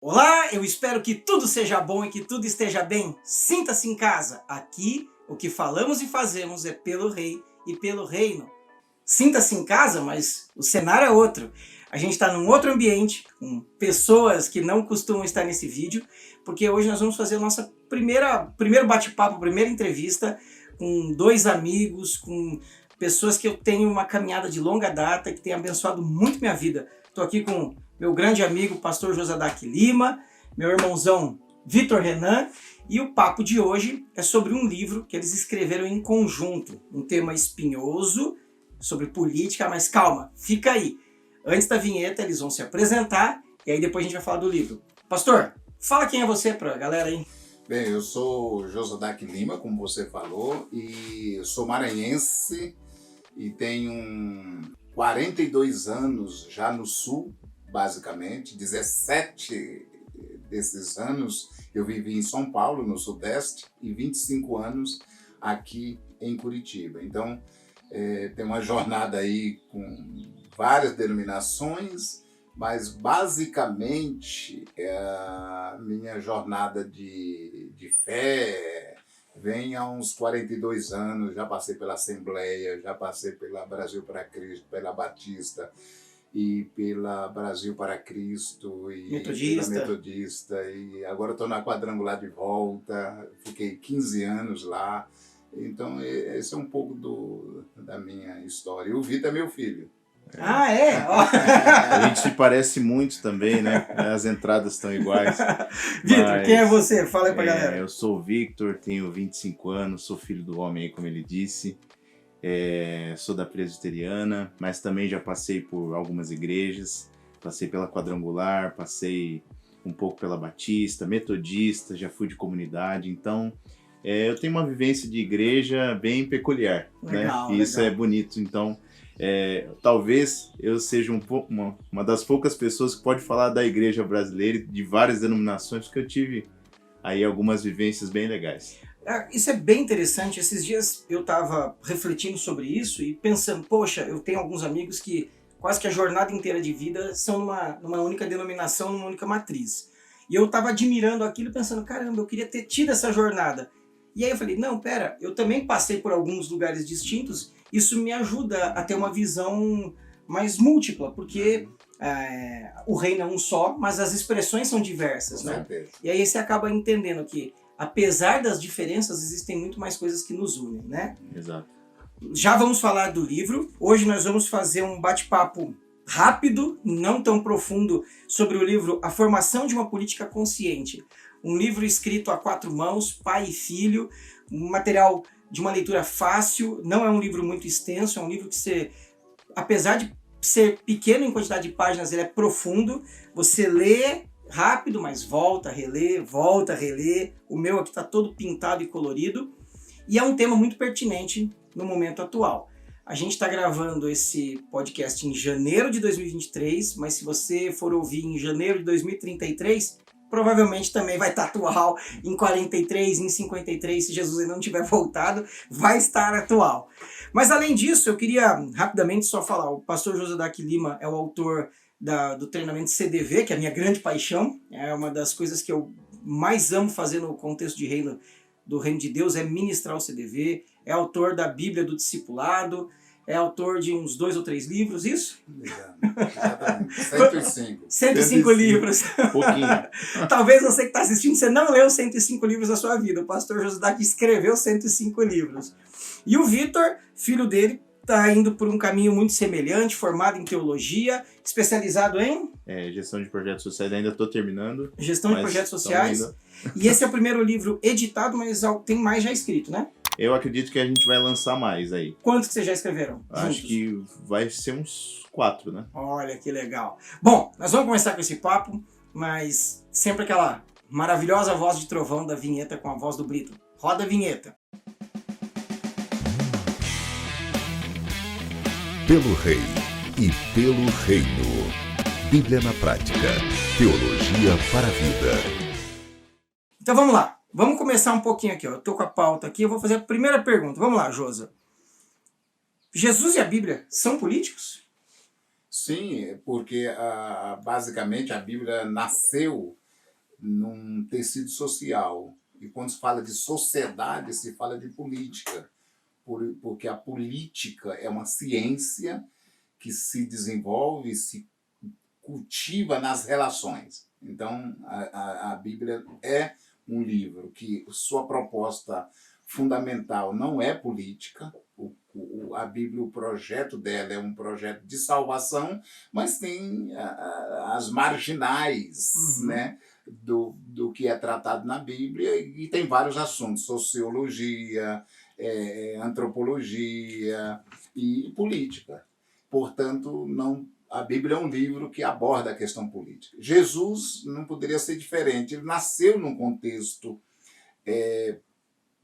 Olá, eu espero que tudo seja bom e que tudo esteja bem. Sinta-se em casa. Aqui, o que falamos e fazemos é pelo Rei e pelo Reino. Sinta-se em casa, mas o cenário é outro. A gente está num outro ambiente, com pessoas que não costumam estar nesse vídeo, porque hoje nós vamos fazer a nossa primeiro bate-papo, primeira entrevista com dois amigos, com pessoas que eu tenho uma caminhada de longa data, que tem abençoado muito minha vida. Estou aqui com meu grande amigo, pastor Josadac Lima, meu irmãozão Vitor Renan, e o papo de hoje é sobre um livro que eles escreveram em conjunto, um tema espinhoso, sobre política, mas calma, fica aí. Antes da vinheta, eles vão se apresentar e aí depois a gente vai falar do livro. Pastor, fala quem é você pra galera aí. Bem, eu sou Josadac Lima, como você falou, e eu sou maranhense e tenho 42 anos já no Sul, basicamente. 17 desses anos eu vivi em São Paulo, no Sudeste, e 25 anos aqui em Curitiba. Então, tem uma jornada aí com várias denominações, mas basicamente a minha jornada de fé vem há uns 42 anos. Já passei pela Assembleia, já passei pela Brasil para Cristo, pela Batista e pela Brasil para Cristo e Metodista. pela Metodista, e agora estou na Quadrangular de volta, fiquei 15 anos lá. Então, esse é um pouco da minha história. E o Vitor é meu filho. Ah, é? A gente se parece muito também, né? As entradas estão iguais. Vitor, quem é você? Fala aí pra galera. Eu sou o Victor, tenho 25 anos, sou filho do homem aí, como ele disse. Sou da Presbiteriana, mas também já passei por algumas igrejas. Passei pela Quadrangular, passei um pouco pela Batista, Metodista, já fui de comunidade. Então, eu tenho uma vivência de igreja bem peculiar, Legal, né? E isso legal. é bonito. Então, talvez eu seja uma das poucas pessoas que pode falar da igreja brasileira e de várias denominações, porque eu tive aí algumas vivências bem legais. Isso é bem interessante. Esses dias eu estava refletindo sobre isso e pensando, poxa, eu tenho alguns amigos que quase que a jornada inteira de vida são numa única denominação, numa única matriz. E eu estava admirando aquilo pensando, caramba, eu queria ter tido essa jornada. E aí eu falei, não, pera, eu também passei por alguns lugares distintos, isso me ajuda a ter uma visão mais múltipla, porque o reino é um só, mas as expressões são diversas, né? E aí você acaba entendendo que, apesar das diferenças, existem muito mais coisas que nos unem, né? Exato. Já vamos falar do livro. Hoje nós vamos fazer um bate-papo rápido, não tão profundo, sobre o livro A Formação de uma Política Consciente. Um livro escrito a 4 mãos, pai e filho, um material de uma leitura fácil, não é um livro muito extenso, é um livro que você, apesar de ser pequeno em quantidade de páginas, ele é profundo, você lê rápido, mas volta a reler. O meu aqui está todo pintado e colorido, e é um tema muito pertinente no momento atual. A gente está gravando esse podcast em janeiro de 2023, mas se você for ouvir em janeiro de 2033, provavelmente também vai estar atual em 43, em 53, se Jesus ainda não tiver voltado, vai estar atual. Mas além disso, eu queria rapidamente só falar, o pastor Josadac Lima é o autor do treinamento CDV, que é a minha grande paixão, é uma das coisas que eu mais amo fazer no contexto de do reino de Deus, é ministrar o CDV, é autor da Bíblia do Discipulado, é autor de uns 2 ou 3 livros, isso? Exatamente. 105. 105 livros. Pouquinho. Talvez você que está assistindo, você não leu 105 livros na sua vida. O pastor Josadac escreveu 105 livros. E o Vitor, filho dele, está indo por um caminho muito semelhante, formado em teologia, especializado em... Gestão de projetos sociais, ainda estou terminando. Gestão de projetos sociais. E esse é o primeiro livro editado, mas tem mais já escrito, né? Eu acredito que a gente vai lançar mais aí. Quantos que vocês já escreveram? Acho juntos? que vai ser uns 4, né? Olha que legal. Bom, nós vamos começar com esse papo, mas sempre aquela maravilhosa voz de trovão da vinheta com a voz do Brito. Roda a vinheta. Pelo Rei e pelo Reino. Bíblia na prática. Teologia para a vida. Então vamos lá. Vamos começar um pouquinho aqui. Eu estou com a pauta aqui. Eu vou fazer a primeira pergunta. Vamos lá, Josa. Jesus e a Bíblia são políticos? Sim, porque basicamente a Bíblia nasceu num tecido social. E quando se fala de sociedade, se fala de política, porque a política é uma ciência que se desenvolve, se cultiva nas relações. Então, a Bíblia é um livro que sua proposta fundamental não é política. A Bíblia, o projeto dela é um projeto de salvação, mas tem as marginais, né, do que é tratado na Bíblia, e tem vários assuntos: sociologia, antropologia e política. Portanto, a Bíblia é um livro que aborda a questão política. Jesus não poderia ser diferente. Ele nasceu num contexto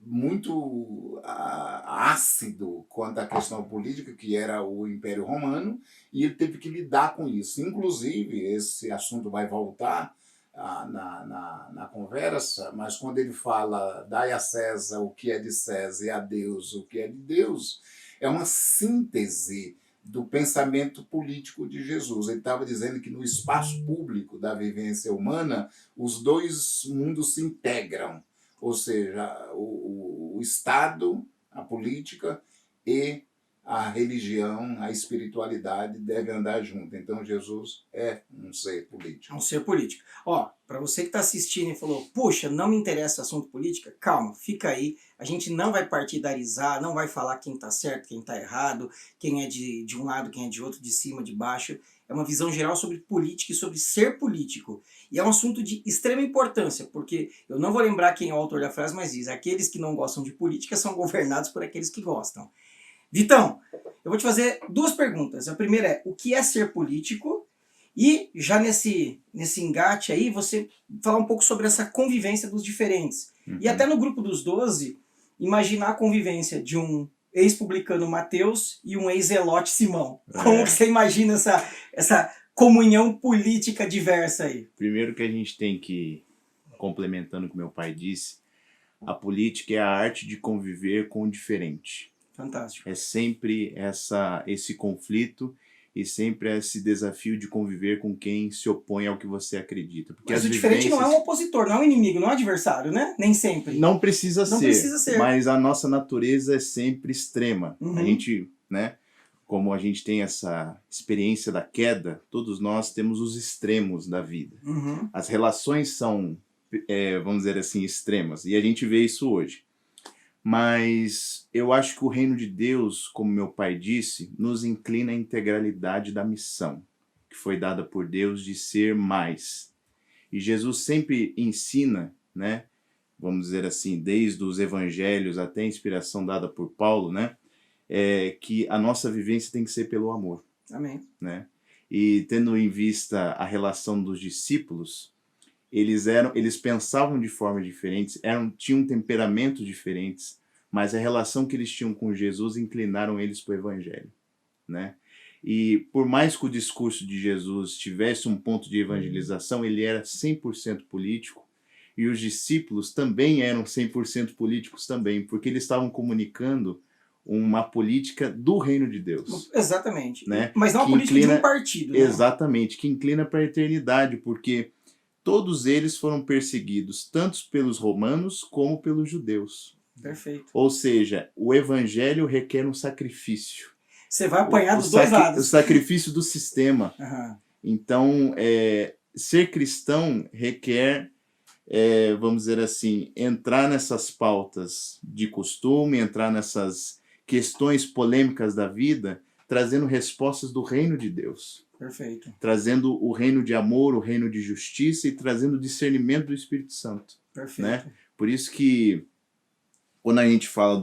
muito ácido quanto à questão política, que era o Império Romano, e ele teve que lidar com isso. Inclusive, esse assunto vai voltar na conversa, mas quando ele fala: dai a César o que é de César e a Deus o que é de Deus, é uma síntese do pensamento político de Jesus. Ele estava dizendo que no espaço público da vivência humana, os dois mundos se integram, ou seja, o Estado, a política e a religião, a espiritualidade devem andar junto. Então Jesus é um ser político. É um ser político. Ó, para você que está assistindo e falou: puxa, não me interessa o assunto política, calma, fica aí. A gente não vai partidarizar, não vai falar quem está certo, quem está errado, quem é de um lado, quem é de outro, de cima, de baixo. É uma visão geral sobre política e sobre ser político. E é um assunto de extrema importância, porque eu não vou lembrar quem é o autor da frase, mas diz: aqueles que não gostam de política são governados por aqueles que gostam. Vitão, eu vou te fazer duas perguntas. A primeira é: o que é ser político? E já nesse engate aí, você falar um pouco sobre essa convivência dos diferentes. E até no grupo dos 12, imaginar a convivência de um ex-publicano Mateus e um ex-zelote Simão. Como que você imagina essa comunhão política diversa aí? Primeiro que a gente tem que, complementando o que meu pai disse, a política é a arte de conviver com o diferente. Fantástico. É sempre esse conflito e sempre esse desafio de conviver com quem se opõe ao que você acredita. Porque mas o diferente não é um opositor, não é um inimigo, não é um adversário, né? Nem sempre. Não precisa não ser. Precisa ser. Mas a nossa natureza é sempre extrema. A gente, né? Como a gente tem essa experiência da queda, todos nós temos os extremos da vida. As relações são, vamos dizer assim, extremas. E a gente vê isso hoje. Mas eu acho que o reino de Deus, como meu pai disse, nos inclina à integralidade da missão que foi dada por Deus de ser mais. E Jesus sempre ensina, né, vamos dizer assim, desde os evangelhos até a inspiração dada por Paulo, né, que a nossa vivência tem que ser pelo amor. Amém. Né? E tendo em vista a relação dos discípulos, eles pensavam de forma diferentes, tinham temperamentos diferentes, mas a relação que eles tinham com Jesus inclinaram eles para o Evangelho, né? E por mais que o discurso de Jesus tivesse um ponto de evangelização, ele era 100% político, e os discípulos também eram 100% políticos também, porque eles estavam comunicando uma política do reino de Deus. Exatamente. Né? Mas não a política de um partido. Né? Exatamente, que inclina para a eternidade, porque todos eles foram perseguidos, tanto pelos romanos como pelos judeus. Perfeito. Ou seja, o evangelho requer um sacrifício. Você vai apanhar dos dois lados. O sacrifício do sistema. Então, ser cristão requer, vamos dizer assim, entrar nessas pautas de costume, entrar nessas questões polêmicas da vida, trazendo respostas do reino de Deus. Perfeito. Trazendo o reino de amor, o reino de justiça e trazendo o discernimento do Espírito Santo. Perfeito. Né? Por isso que, quando a gente fala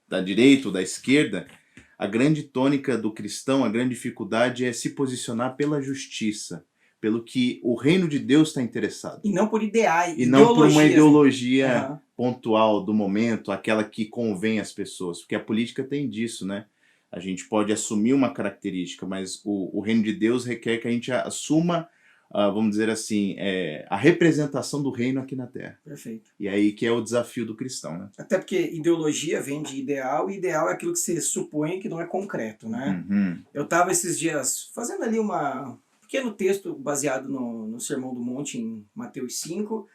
da direita ou da esquerda, a grande tônica do cristão, a grande dificuldade é se posicionar pela justiça, pelo que o reino de Deus está interessado. E não por ideais. E não por uma ideologia pontual do momento, aquela que convém às pessoas. Porque a política tem disso, né? A gente pode assumir uma característica, mas o reino de Deus requer que a gente assuma, vamos dizer assim, a representação do reino aqui na Terra. Perfeito. E aí que é o desafio do cristão, né? Até porque ideologia vem de ideal, e ideal é aquilo que você supõe que não é concreto, né? Eu estava esses dias fazendo ali uma pequeno texto baseado no Sermão do Monte, em Mateus 5,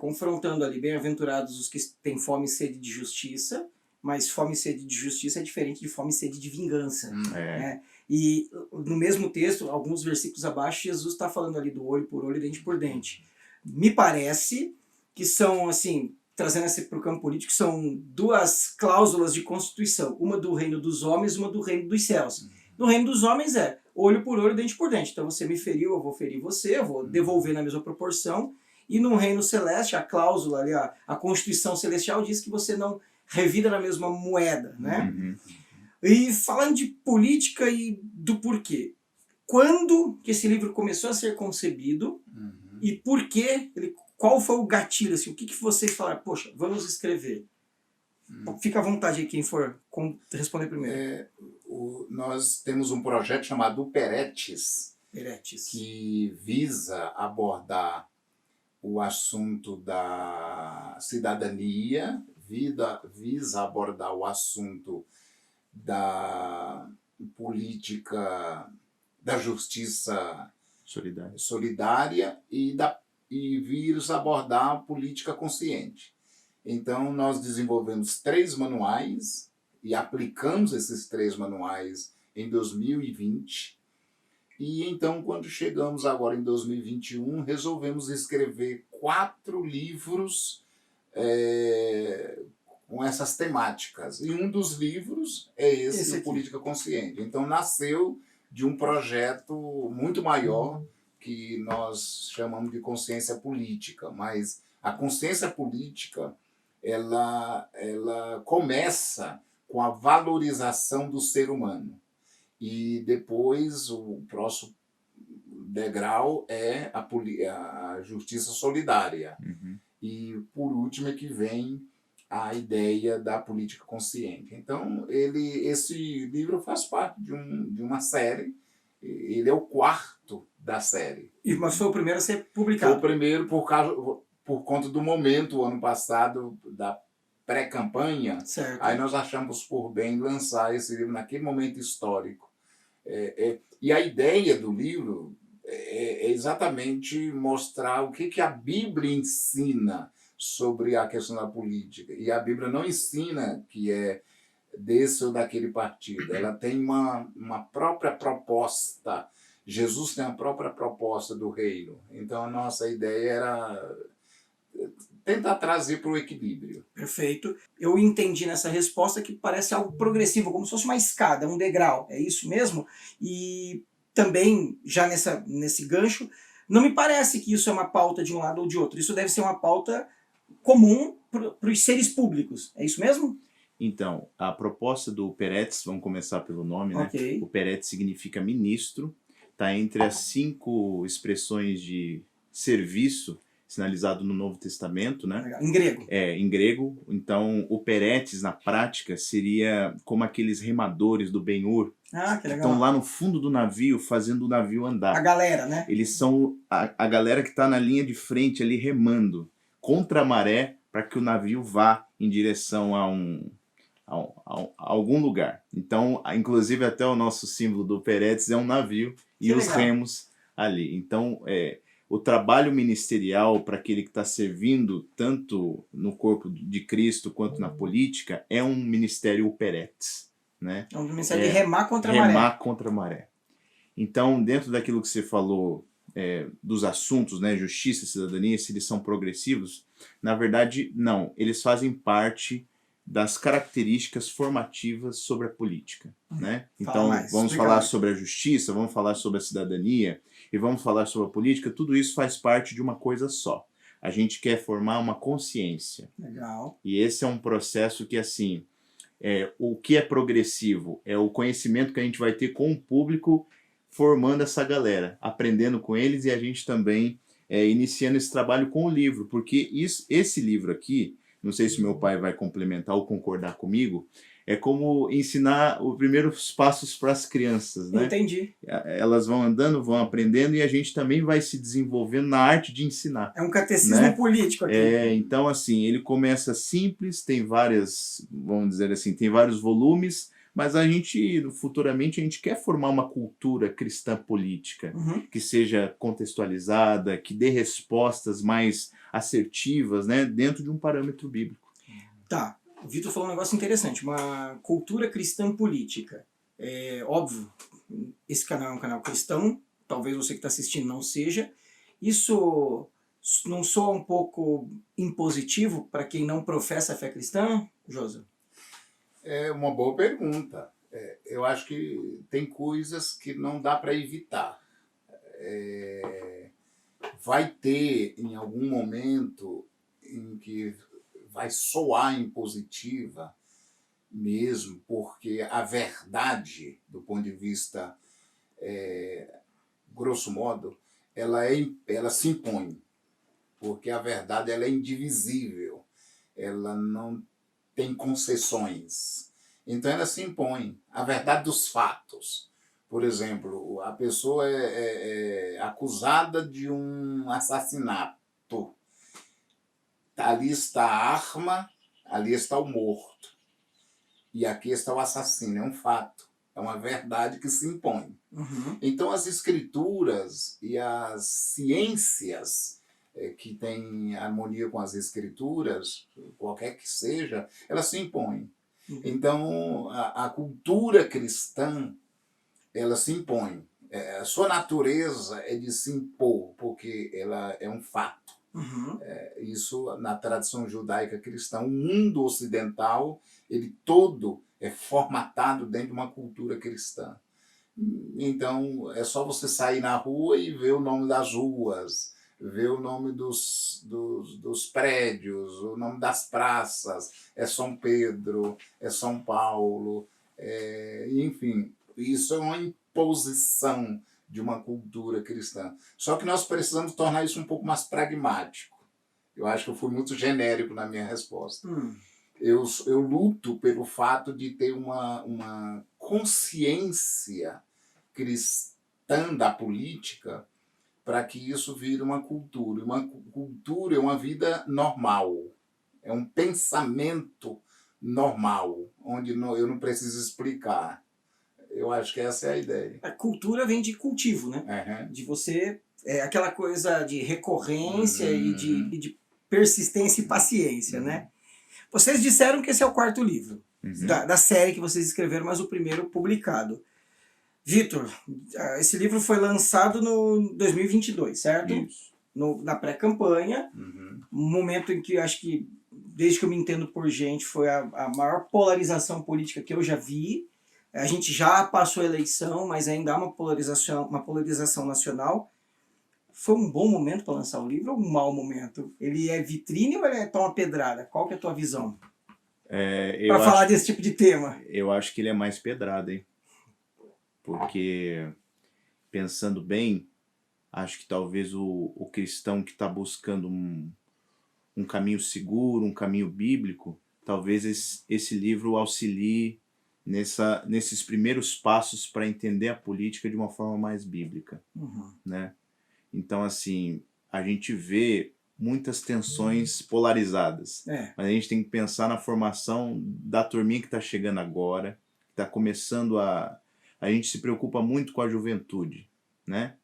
confrontando ali, bem-aventurados os que têm fome e sede de justiça, mas fome e sede de justiça é diferente de fome e sede de vingança. Né? E no mesmo texto, alguns versículos abaixo, Jesus está falando ali do olho por olho e dente por dente. Me parece que são, assim, trazendo esse para o campo político, são duas cláusulas de constituição, uma do reino dos homens, uma do reino dos céus. No reino dos homens é olho por olho, dente por dente. Então você me feriu, eu vou ferir você, eu vou devolver na mesma proporção. E no reino celeste, a cláusula ali, a Constituição Celestial diz que você não revida na mesma moeda, né? E falando de política e do porquê. Quando que esse livro começou a ser concebido e por que ele... Qual foi o gatilho? Assim, o que vocês falaram? Poxa, vamos escrever. Fica à vontade aí, quem for responder primeiro. Nós temos um projeto chamado Peretes, Peretes, que visa abordar o assunto da cidadania, visa abordar o assunto da política, da justiça solidária e visa abordar a política consciente. Então, nós desenvolvemos 3 manuais e aplicamos esses 3 manuais em 2020. E então, quando chegamos agora em 2021, resolvemos escrever 4 livros com essas temáticas. E um dos livros é esse o Política Consciente. Então, nasceu de um projeto muito maior que nós chamamos de consciência política. Mas a consciência política, ela começa com a valorização do ser humano. E depois o próximo degrau é a justiça solidária. E por último é que vem a ideia da política consciente. Então, esse livro faz parte de uma série. Ele é o 4º da série. Mas foi o primeiro a ser publicado? Foi o primeiro por conta do momento, o ano passado, da pré-campanha. Aí nós achamos por bem lançar esse livro naquele momento histórico. E a ideia do livro é exatamente mostrar o que a Bíblia ensina sobre a questão da política. E a Bíblia não ensina que é desse ou daquele partido. Ela tem uma própria proposta. Jesus tem a própria proposta do reino. Então, a nossa ideia era tentar trazer para o equilíbrio. Perfeito. Eu entendi nessa resposta que parece algo progressivo, como se fosse uma escada, um degrau. É isso mesmo? E também, já nesse gancho, não me parece que isso é uma pauta de um lado ou de outro. Isso deve ser uma pauta comum para os seres públicos. É isso mesmo? Então, a proposta do Peretes, vamos começar pelo nome, né? Okay. O Peretes significa ministro, está entre as 5 expressões de serviço sinalizado no Novo Testamento, né? Em grego. Em grego. Então, o Peretes, na prática, seria como aqueles remadores do Ben-Hur, que legal. Que estão lá no fundo do navio, fazendo o navio andar. A galera, né? Eles são a galera que está na linha de frente ali, remando contra a maré, para que o navio vá em direção a algum lugar. Então, inclusive até o nosso símbolo do Peretes é um navio e os remos ali. Então, o trabalho ministerial para aquele que está servindo tanto no corpo de Cristo quanto na política é um ministério Peretes, né? É um ministério de remar contra a maré. Remar contra a maré. Então, dentro daquilo que você falou dos assuntos, né, justiça e cidadania, se eles são progressivos, na verdade, não. Eles fazem parte das características formativas sobre a política, né? Então, vamos falar sobre a justiça, vamos falar sobre a cidadania e vamos falar sobre a política. Tudo isso faz parte de uma coisa só. A gente quer formar uma consciência. Legal. E esse é um processo que, assim, o que é progressivo é o conhecimento que a gente vai ter com o público, formando essa galera, aprendendo com eles, e a gente também iniciando esse trabalho com o livro, porque esse livro aqui, não sei se meu pai vai complementar ou concordar comigo, é como ensinar os primeiros passos para as crianças, né? Entendi. Elas vão andando, vão aprendendo, e a gente também vai se desenvolvendo na arte de ensinar. É um catecismo, né? Político aqui. Então, assim, ele começa simples, tem várias, vamos dizer assim, tem vários volumes, mas futuramente, a gente quer formar uma cultura cristã política, Uhum. que seja contextualizada, que dê respostas mais assertivas, né, dentro de um parâmetro bíblico. Tá, o Vitor falou um negócio interessante, uma cultura cristã política. É óbvio, esse canal é um canal cristão, talvez você que está assistindo não seja. Isso não soa um pouco impositivo para quem não professa a fé cristã, Josa? É uma boa pergunta. Eu acho que tem coisas que não dá para evitar. Vai ter em algum momento em que vai soar impositiva mesmo, porque a verdade, do ponto de vista grosso modo, ela se impõe, porque a verdade ela é indivisível, ela não tem concessões. Então ela se impõe. A verdade dos fatos. Por exemplo, a pessoa é acusada de um assassinato. Ali está a arma, ali está o morto. E aqui está o assassino. É um fato. É uma verdade que se impõe. Uhum. Então as escrituras e as ciências que têm harmonia com as escrituras, qualquer que seja, elas se impõem. Uhum. Então a cultura cristã, ela se impõe. A sua natureza é de se impor, porque ela é um fato. Uhum. Isso na tradição judaica cristã. O mundo ocidental, ele todo é formatado dentro de uma cultura cristã. Então, é só você sair na rua e ver o nome das ruas, ver o nome dos prédios, o nome das praças. É São Pedro, é São Paulo, enfim. Isso é uma imposição de uma cultura cristã. Só que nós precisamos tornar isso um pouco mais pragmático. Eu acho que eu fui muito genérico na minha resposta. Eu luto pelo fato de ter uma consciência cristã da política para que isso vire uma cultura. Uma cultura é uma vida normal, é um pensamento normal, onde eu não preciso explicar. Eu acho que essa é a ideia. A cultura vem de cultivo, né? Uhum. De você... aquela coisa de recorrência e de persistência e paciência, né? Vocês disseram que esse é o 4º livro da série que vocês escreveram, mas o primeiro publicado. Vitor, esse livro foi lançado no 2022, certo? Isso. Na pré-campanha, um momento em que acho que, desde que eu me entendo por gente, foi a maior polarização política que eu já vi. A gente já passou a eleição, mas ainda há uma polarização nacional. Foi um bom momento para lançar o livro ou um mau momento? Ele é vitrine ou ele é toma pedrada? Qual que é a tua visão? Para falar desse tipo de tema. Eu acho que ele é mais pedrada, hein? Porque, pensando bem, acho que talvez o cristão que está buscando um caminho seguro, um caminho bíblico, talvez esse livro auxilie nesses primeiros passos para entender a política de uma forma mais bíblica, né? Então, assim, a gente vê muitas tensões polarizadas, mas a gente tem que pensar na formação da turminha que está chegando agora, que está começando a gente se preocupa muito com a juventude, né?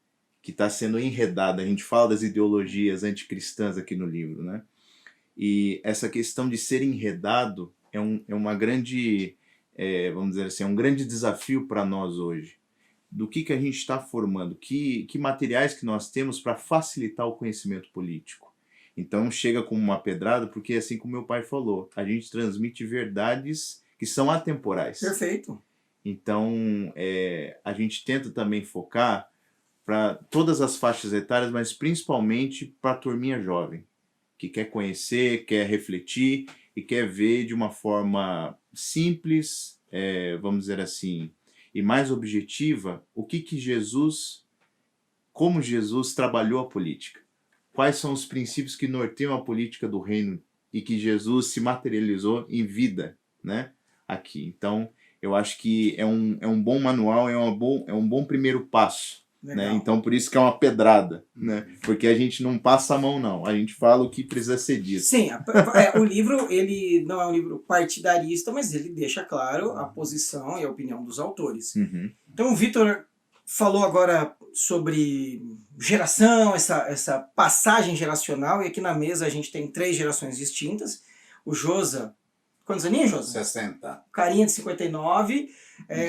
Que está sendo enredada. A gente fala das ideologias anticristãs aqui no livro, né? E essa questão de ser enredado é uma grande... vamos dizer assim, é um grande desafio para nós hoje. Do que a gente está formando, que materiais que nós temos para facilitar o conhecimento político. Então chega como uma pedrada, porque assim como meu pai falou, a gente transmite verdades que são atemporais. Perfeito. Então a gente tenta também focar para todas as faixas etárias, mas principalmente para a turminha jovem, que quer conhecer, quer refletir e quer ver de uma forma simples, vamos dizer assim, e mais objetiva, como Jesus trabalhou a política. Quais são os princípios que norteiam a política do reino e que Jesus se materializou em vida, né, aqui. Então, eu acho que é um bom manual, é um bom primeiro passo Legal. né? Então por isso que é uma pedrada, né? Porque a gente não passa a mão, não. A gente fala o que precisa ser dito. Sim, o livro, ele não é um livro partidarista, mas ele deixa claro a posição e a opinião dos autores. Uhum. Então o Vitor falou agora sobre geração, essa passagem geracional, e aqui na mesa a gente tem 3 gerações distintas. O Josa, quantos aninhos, Josa? 60. Carinha de 59.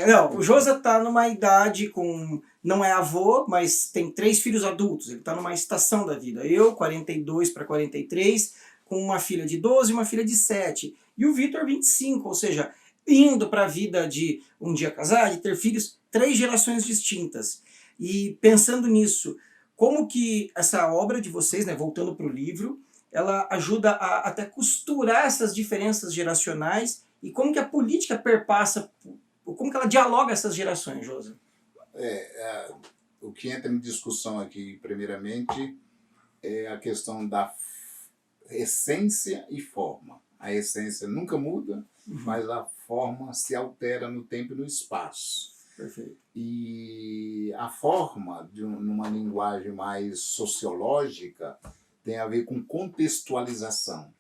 Não, o Josa tá numa idade com... Não é avô, mas tem 3 filhos adultos. Ele tá numa estação da vida. Eu, 42 para 43, com uma filha de 12 e uma filha de 7. E o Vitor, 25, ou seja, indo para a vida de um dia casar, de ter filhos, 3 gerações distintas. E pensando nisso, como que essa obra de vocês, né, voltando para o livro, ela ajuda a até costurar essas diferenças geracionais, e como que a política perpassa, como que ela dialoga essas gerações, Josa? O que entra em discussão aqui, primeiramente, é a questão da essência e forma. A essência nunca muda, mas a forma se altera no tempo e no espaço. Perfeito. E a forma, numa linguagem mais sociológica, tem a ver com contextualização.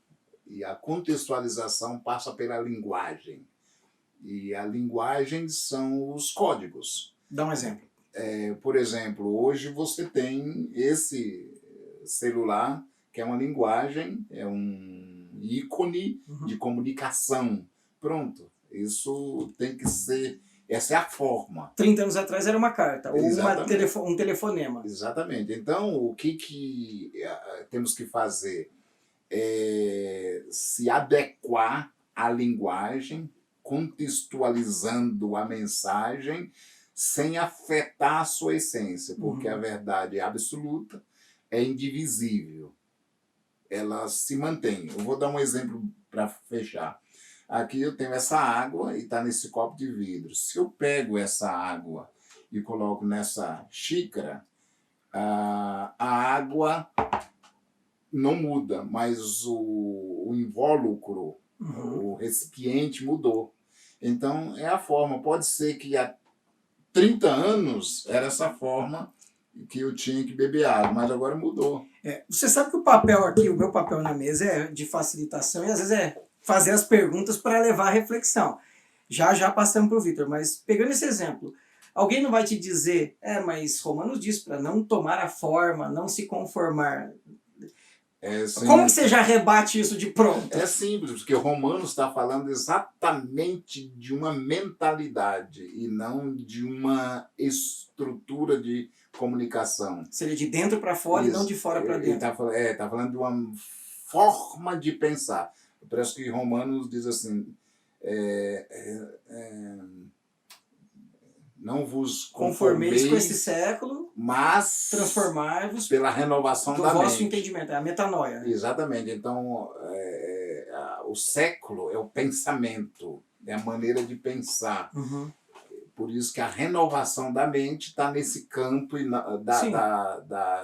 E a contextualização passa pela linguagem. E a linguagem são os códigos. Dá um exemplo. Por exemplo, hoje você tem esse celular, que é uma linguagem, é um ícone de comunicação. Pronto, isso tem que ser... Essa é a forma. 30 anos atrás era uma carta, ou um telefonema. Exatamente. Então, o que temos que fazer é se adequar à linguagem, contextualizando a mensagem, sem afetar a sua essência, porque a verdade é absoluta, é indivisível. Ela se mantém. Eu vou dar um exemplo para fechar. Aqui eu tenho essa água e está nesse copo de vidro. Se eu pego essa água e coloco nessa xícara, a água não muda, mas o invólucro, o recipiente mudou. Então, é a forma. Pode ser que há 30 anos era essa forma que eu tinha que beber água, mas agora mudou. Você sabe que o papel aqui, o meu papel na mesa é de facilitação e às vezes é fazer as perguntas para levar a reflexão. Já passamos para o Vitor, mas pegando esse exemplo, alguém não vai te dizer, mas Romanos diz para não tomar a forma, não se conformar. Como que você já rebate isso de pronto? É simples, porque o Romanos está falando exatamente de uma mentalidade e não de uma estrutura de comunicação. Seria de dentro para fora e não de fora para dentro. Está falando de uma forma de pensar. Parece que Romanos diz assim, não vos conformeis com esse século, mas transformai-vos pela renovação do da vosso mente. entendimento, é a metanoia. Exatamente. Então, o século é o pensamento, é a maneira de pensar. Por isso que a renovação da mente está nesse campo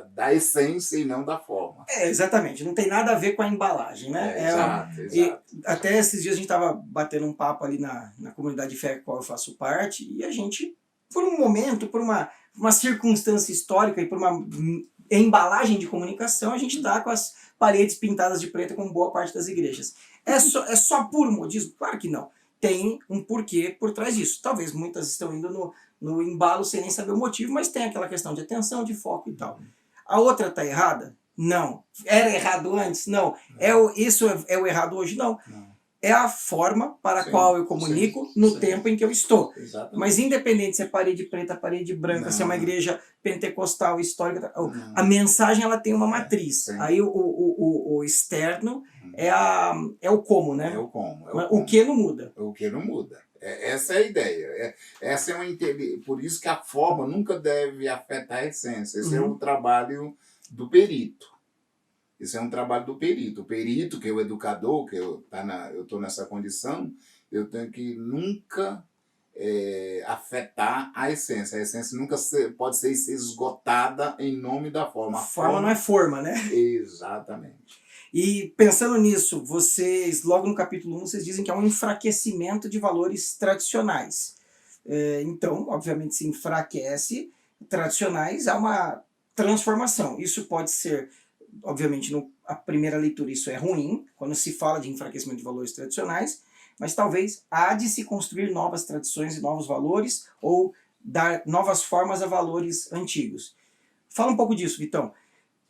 da essência e não da forma. Exatamente. Não tem nada a ver com a embalagem, né? Exato. E até esses dias a gente estava batendo um papo ali na comunidade de fé com a qual eu faço parte, e a gente, por um momento, por uma circunstância histórica e por uma embalagem de comunicação, a gente está com as paredes pintadas de preto como boa parte das igrejas. É só puro modismo? Claro que não. Tem um porquê por trás disso. Talvez muitas estão indo no embalo sem nem saber o motivo, mas tem aquela questão de atenção, de foco e tal. A outra está errada? Não. Era errado antes? Não. Isso é o errado hoje? Não. É a forma para a qual eu comunico no tempo em que eu estou. Exatamente. Mas independente se é parede preta, parede branca, se é uma igreja pentecostal, histórica, a mensagem ela tem uma matriz. Aí o externo é o como, né? É o como. O que não muda. O que não muda. Essa é a ideia. Essa é por isso que a forma nunca deve afetar a essência. Esse é o trabalho do perito. Isso é um trabalho do perito. O perito, que é o educador, que eu estou nessa condição, eu tenho que nunca afetar a essência. A essência nunca pode ser esgotada em nome da forma. A forma não é forma, né? Exatamente. E pensando nisso, vocês, logo no capítulo 1, vocês dizem que é um enfraquecimento de valores tradicionais. Então, obviamente, se enfraquece, tradicionais, há uma transformação. Isso pode ser, obviamente, a primeira leitura, isso é ruim, quando se fala de enfraquecimento de valores tradicionais, mas talvez há de se construir novas tradições e novos valores, ou dar novas formas a valores antigos. Fala um pouco disso, Vitão.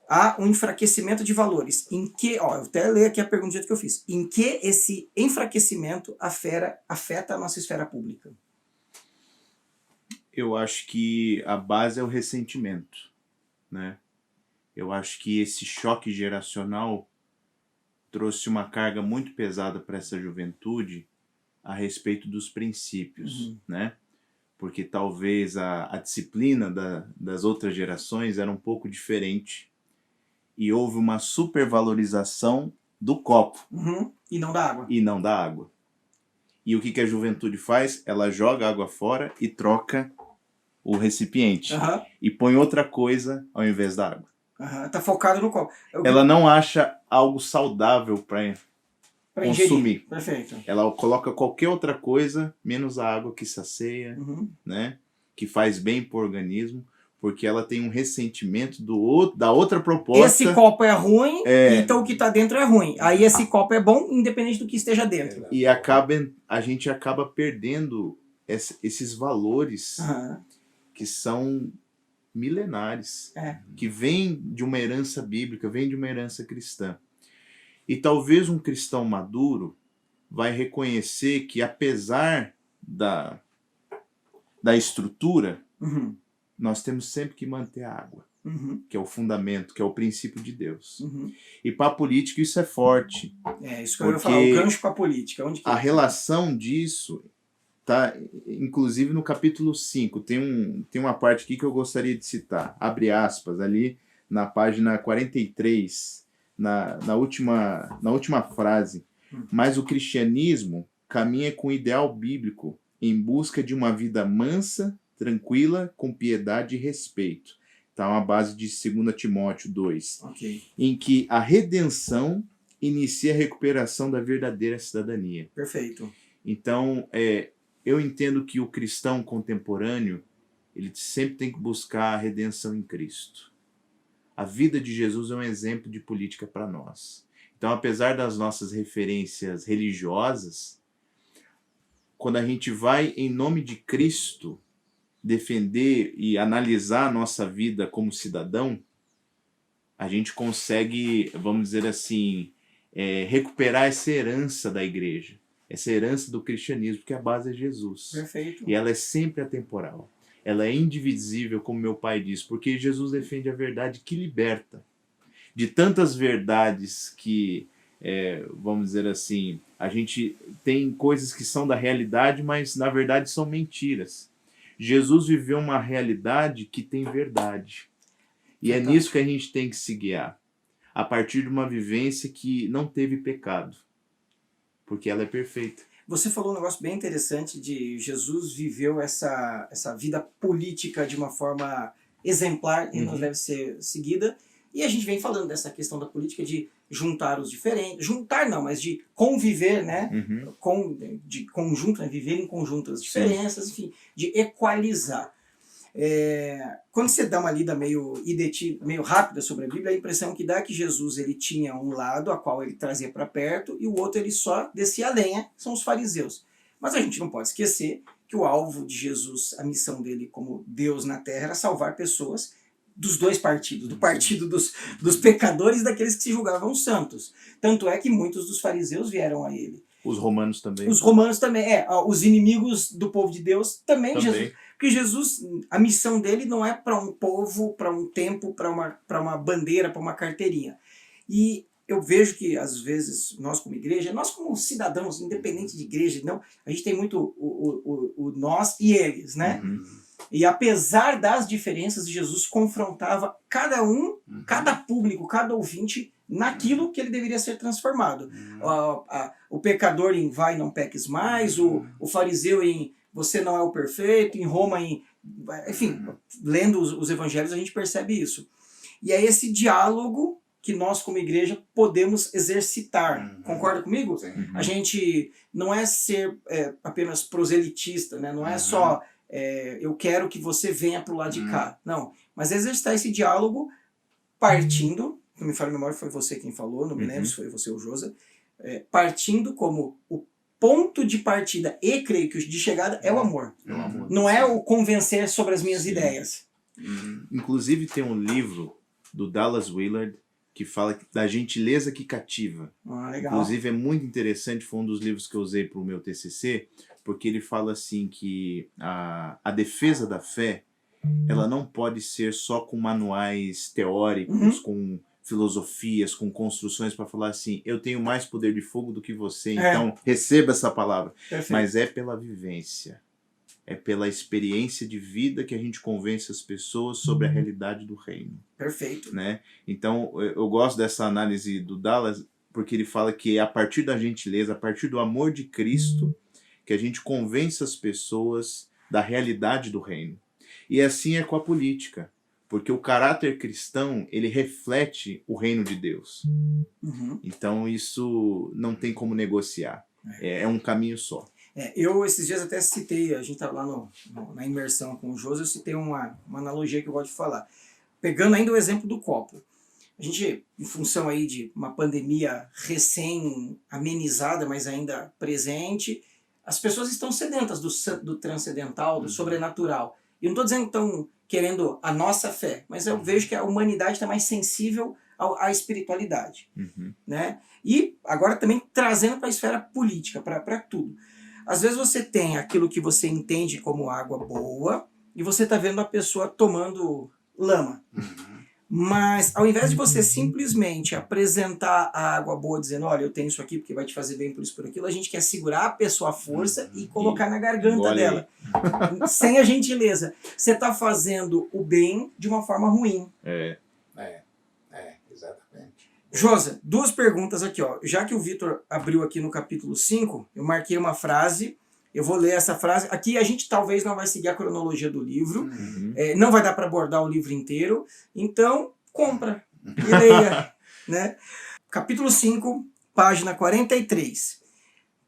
Há um enfraquecimento de valores. Em que, eu até leio aqui a pergunta do jeito que eu fiz. Em que esse enfraquecimento afeta a nossa esfera pública? Eu acho que a base é o ressentimento, né? Eu acho que esse choque geracional trouxe uma carga muito pesada para essa juventude a respeito dos princípios, né? Porque talvez a disciplina das outras gerações era um pouco diferente e houve uma supervalorização do copo. E não da água. E não da água. E o que a juventude faz? Ela joga a água fora e troca o recipiente. E põe outra coisa ao invés da água. Tá focado no copo. Ela não acha algo saudável para consumir. Ingerir. Perfeito. Ela coloca qualquer outra coisa, menos a água que sacia, né? Que faz bem pro organismo, porque ela tem um ressentimento da outra proposta. Esse copo é ruim, então o que está dentro é ruim. Aí esse copo é bom, independente do que esteja dentro. E a gente acaba perdendo esses valores que são milenares, que vêm de uma herança bíblica, vêm de uma herança cristã. E talvez um cristão maduro vai reconhecer que, apesar da estrutura, nós temos sempre que manter a água, que é o fundamento, que é o princípio de Deus. E para a política isso é forte. Isso que eu ia falar, o gancho para a política. A relação disso está, inclusive, no capítulo 5. Tem uma parte aqui que eu gostaria de citar. Abre aspas, ali na página 43, na última frase. Mas o cristianismo caminha com o ideal bíblico em busca de uma vida mansa, tranquila, com piedade e respeito. Tá uma base de 2 Timóteo 2. Em que a redenção inicia a recuperação da verdadeira cidadania. Perfeito. Então, eu entendo que o cristão contemporâneo, ele sempre tem que buscar a redenção em Cristo. A vida de Jesus é um exemplo de política para nós. Então, apesar das nossas referências religiosas, quando a gente vai, em nome de Cristo, defender e analisar a nossa vida como cidadão, a gente consegue, vamos dizer assim, recuperar essa herança da igreja, essa herança do cristianismo, porque a base é Jesus. Perfeito. E ela é sempre atemporal. Ela é indivisível, como meu pai diz, porque Jesus defende a verdade que liberta. De tantas verdades que, vamos dizer assim, a gente tem coisas que são da realidade, mas na verdade são mentiras. Jesus viveu uma realidade que tem verdade. E é nisso que a gente tem que se guiar. A partir de uma vivência que não teve pecado. Porque ela é perfeita. Você falou um negócio bem interessante de Jesus viveu essa vida política de uma forma exemplar e não deve ser seguida. E a gente vem falando dessa questão da política de juntar os diferentes. Juntar não, mas de conviver, né? De conjunto, né? Viver em conjunto as diferenças, enfim, de equalizar. Quando você dá uma lida meio rápida sobre a Bíblia, a impressão que dá é que Jesus ele tinha um lado a qual ele trazia para perto e o outro ele só descia a lenha, são os fariseus. Mas a gente não pode esquecer que o alvo de Jesus, a missão dele como Deus na Terra, era salvar pessoas dos dois partidos, do partido dos pecadores e daqueles que se julgavam santos. Tanto é que muitos dos fariseus vieram a ele. Os romanos também. Os romanos também, os inimigos do povo de Deus também. Jesus, porque Jesus, a missão dele não é para um povo, para um tempo, para uma bandeira, para uma carteirinha. E eu vejo que, às vezes, nós como igreja, nós como cidadãos, independente de igreja, não, a gente tem muito o nós e eles, né? E apesar das diferenças, Jesus confrontava cada um, cada público, cada ouvinte, naquilo que ele deveria ser transformado. O pecador em vai, não peques mais, o fariseu em você não é o perfeito, em Roma enfim, lendo os evangelhos a gente percebe isso. E é esse diálogo que nós como igreja podemos exercitar. Concorda comigo? A gente não é ser apenas proselitista, né? Não é só eu quero que você venha pro lado de cá. Não, mas exercitar esse diálogo partindo, não me falha a memória, foi você quem falou, não me lembro se foi você ou o Josa, partindo como o ponto de partida e creio que o de chegada é o amor. É o amor. Não é o convencer sobre as minhas ideias. Inclusive tem um livro do Dallas Willard que fala da gentileza que cativa. Legal. Inclusive é muito interessante, foi um dos livros que eu usei para o meu TCC, porque ele fala assim que a defesa da fé, ela não pode ser só com manuais teóricos, com filosofias, com construções para falar assim, eu tenho mais poder de fogo do que você, então receba essa palavra. Perfeito. Mas é pela vivência, é pela experiência de vida que a gente convence as pessoas sobre a realidade do reino. Perfeito. Né? Então eu gosto dessa análise do Dallas, porque ele fala que é a partir da gentileza, a partir do amor de Cristo, que a gente convence as pessoas da realidade do reino. E assim é com a política, porque o caráter cristão, ele reflete o reino de Deus. Então isso não tem como negociar, é um caminho só. Eu esses dias até citei, a gente estava lá na imersão com o José, eu citei uma analogia que eu gosto de falar. Pegando ainda o exemplo do copo. A gente, em função aí de uma pandemia recém-amenizada, mas ainda presente, as pessoas estão sedentas do transcendental, do sobrenatural. E eu não estou dizendo que estão querendo a nossa fé, mas eu vejo que a humanidade está mais sensível à espiritualidade. Né? E agora também trazendo para a esfera política, para tudo. Às vezes você tem aquilo que você entende como água boa e você está vendo a pessoa tomando lama. Mas ao invés de você simplesmente apresentar a água boa dizendo, olha, eu tenho isso aqui porque vai te fazer bem por isso, por aquilo, a gente quer segurar a pessoa à força e colocar na garganta dela. Sem a gentileza. Você está fazendo o bem de uma forma ruim. Exatamente. Josa, 2 perguntas aqui, ó. Já que o Vitor abriu aqui no capítulo 5, eu marquei uma frase, eu vou ler essa frase. Aqui a gente talvez não vai seguir a cronologia do livro, não vai dar para abordar o livro inteiro, então compra e leia. Né? Capítulo 5, página 43.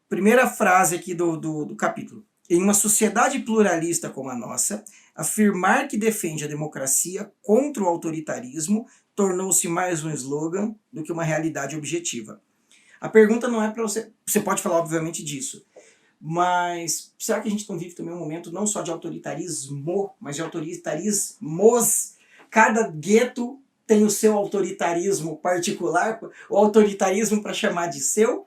Primeira frase aqui do capítulo. Em uma sociedade pluralista como a nossa, afirmar que defende a democracia contra o autoritarismo tornou-se mais um slogan do que uma realidade objetiva. A pergunta não é para você... Você pode falar, obviamente, disso. Mas será que a gente não vive também um momento não só de autoritarismo, mas de autoritarismos? Cada gueto tem o seu autoritarismo particular, o autoritarismo para chamar de seu.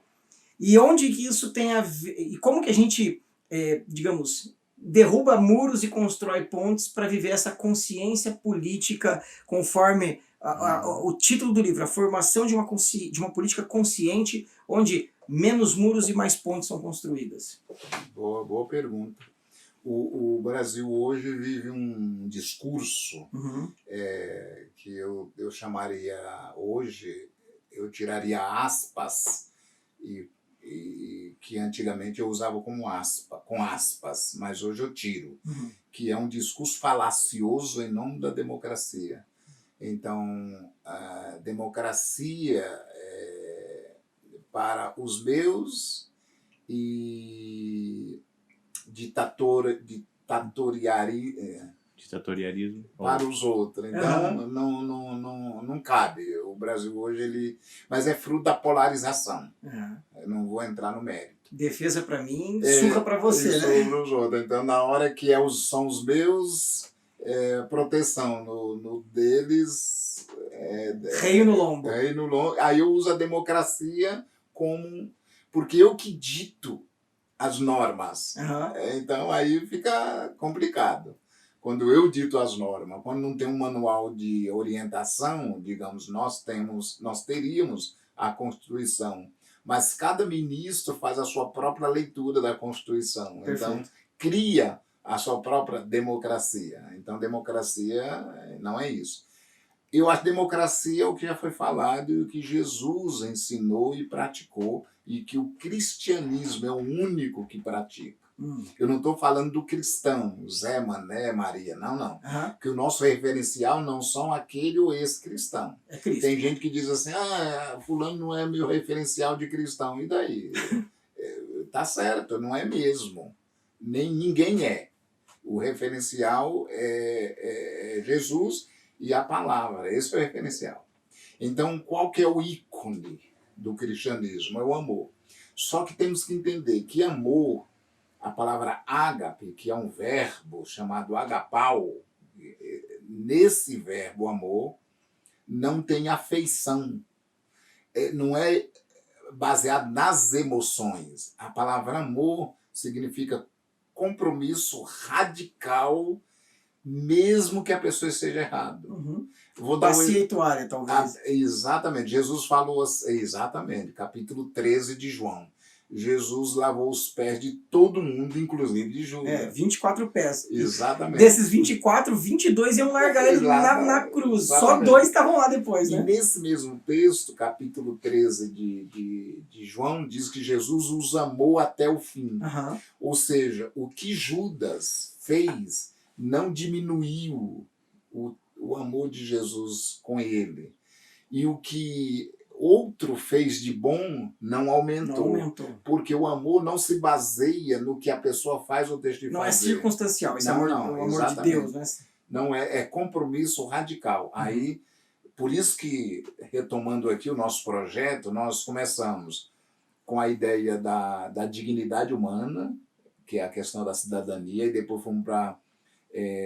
E onde que isso tem a ver... E como que a gente, digamos, derruba muros e constrói pontes para viver essa consciência política conforme... o título do livro, a formação de uma política consciente, onde menos muros e mais pontes são construídas. Boa pergunta. O Brasil hoje vive um discurso que eu chamaria hoje, eu tiraria aspas, e que antigamente eu usava com aspas, mas hoje eu tiro, que é um discurso falacioso em nome da democracia. Então, a democracia é para os meus e ditatorialismo para os outros. Então, não cabe. O Brasil hoje, mas é fruto da polarização. Eu não vou entrar no mérito. Defesa para mim, surra para você, né? Sobre os outros. Então, na hora que são os meus... proteção no deles, Reio no lombo. Aí eu uso a democracia como... Porque eu que dito as normas. Então aí fica complicado. Quando eu dito as normas, quando não tem um manual de orientação, digamos, nós teríamos a Constituição, mas cada ministro faz a sua própria leitura da Constituição. Perfeito. Então cria a sua própria democracia. Então, democracia não é isso. Eu acho que democracia é o que já foi falado e o que Jesus ensinou e praticou e que o cristianismo é o único que pratica. Eu não estou falando do cristão, Zé, Mané, Maria, não. Porque o nosso referencial não são aquele ou esse cristão. É Cristo. Tem gente que diz assim, fulano não é meu referencial de cristão. E daí? Tá certo, não é mesmo. Nem ninguém é. O referencial é Jesus e a palavra. Esse é o referencial. Então, qual que é o ícone do cristianismo? É o amor. Só que temos que entender que amor, a palavra ágape, que é um verbo chamado agapau, nesse verbo amor, não tem afeição. Não é baseado nas emoções. A palavra amor significa compromisso radical, mesmo que a pessoa esteja errada. Vou dar Pacientuária, talvez. Exatamente. Jesus falou, exatamente, capítulo 13 de João. Jesus lavou os pés de todo mundo, inclusive de Judas. 24 pés. Exatamente. Desses 24, 22 iam largar ele na cruz. Exatamente. Só 2 estavam lá depois, né? E nesse mesmo texto, capítulo 13 de João, diz que Jesus os amou até o fim. Ou seja, o que Judas fez não diminuiu o amor de Jesus com ele. E o que outro fez de bom não aumentou. Porque o amor não se baseia no que a pessoa faz ou deixa de fazer. Não é circunstancial, esse amor, o amor de Deus. Né? Não é compromisso radical. Aí, por isso que, retomando aqui o nosso projeto, nós começamos com a ideia da dignidade humana, que é a questão da cidadania, e depois fomos para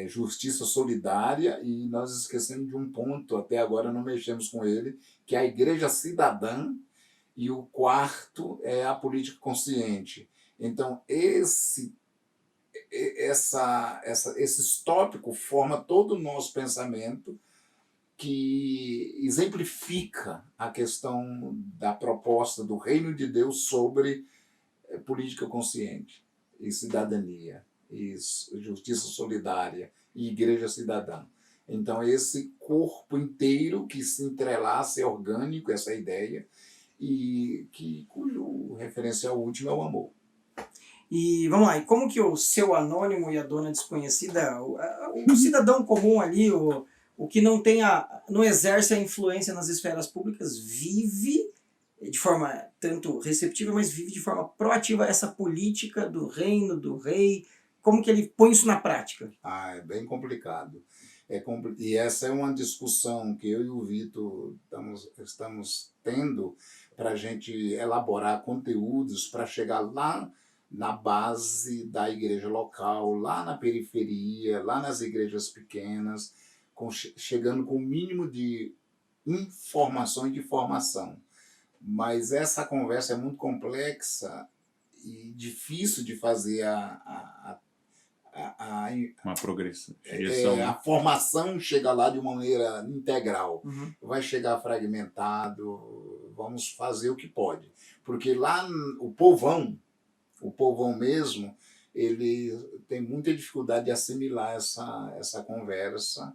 justiça solidária, e nós esquecemos de um ponto, até agora não mexemos com ele, que é a igreja cidadã, e o quarto é a política consciente. Então, esses tópicos formam todo o nosso pensamento, que exemplifica a questão da proposta do reino de Deus sobre política consciente e cidadania, e justiça solidária e igreja cidadã. Então, esse corpo inteiro que se entrelaça, é orgânico, essa ideia, e cujo referencial último é o amor. E vamos lá, e como que o seu anônimo e a dona desconhecida, o cidadão comum ali, o que não exerce a influência nas esferas públicas, vive de forma tanto receptiva, mas vive de forma proativa essa política do reino, do rei? Como que ele põe isso na prática? É bem complicado. E essa é uma discussão que eu e o Vitor estamos tendo para a gente elaborar conteúdos para chegar lá na base da igreja local, lá na periferia, lá nas igrejas pequenas, chegando com o mínimo de informação e de formação. Mas essa conversa é muito complexa e difícil de fazer uma progressão. A formação chega lá de uma maneira integral. Vai chegar fragmentado, vamos fazer o que pode. Porque lá o povão mesmo, ele tem muita dificuldade de assimilar essa conversa,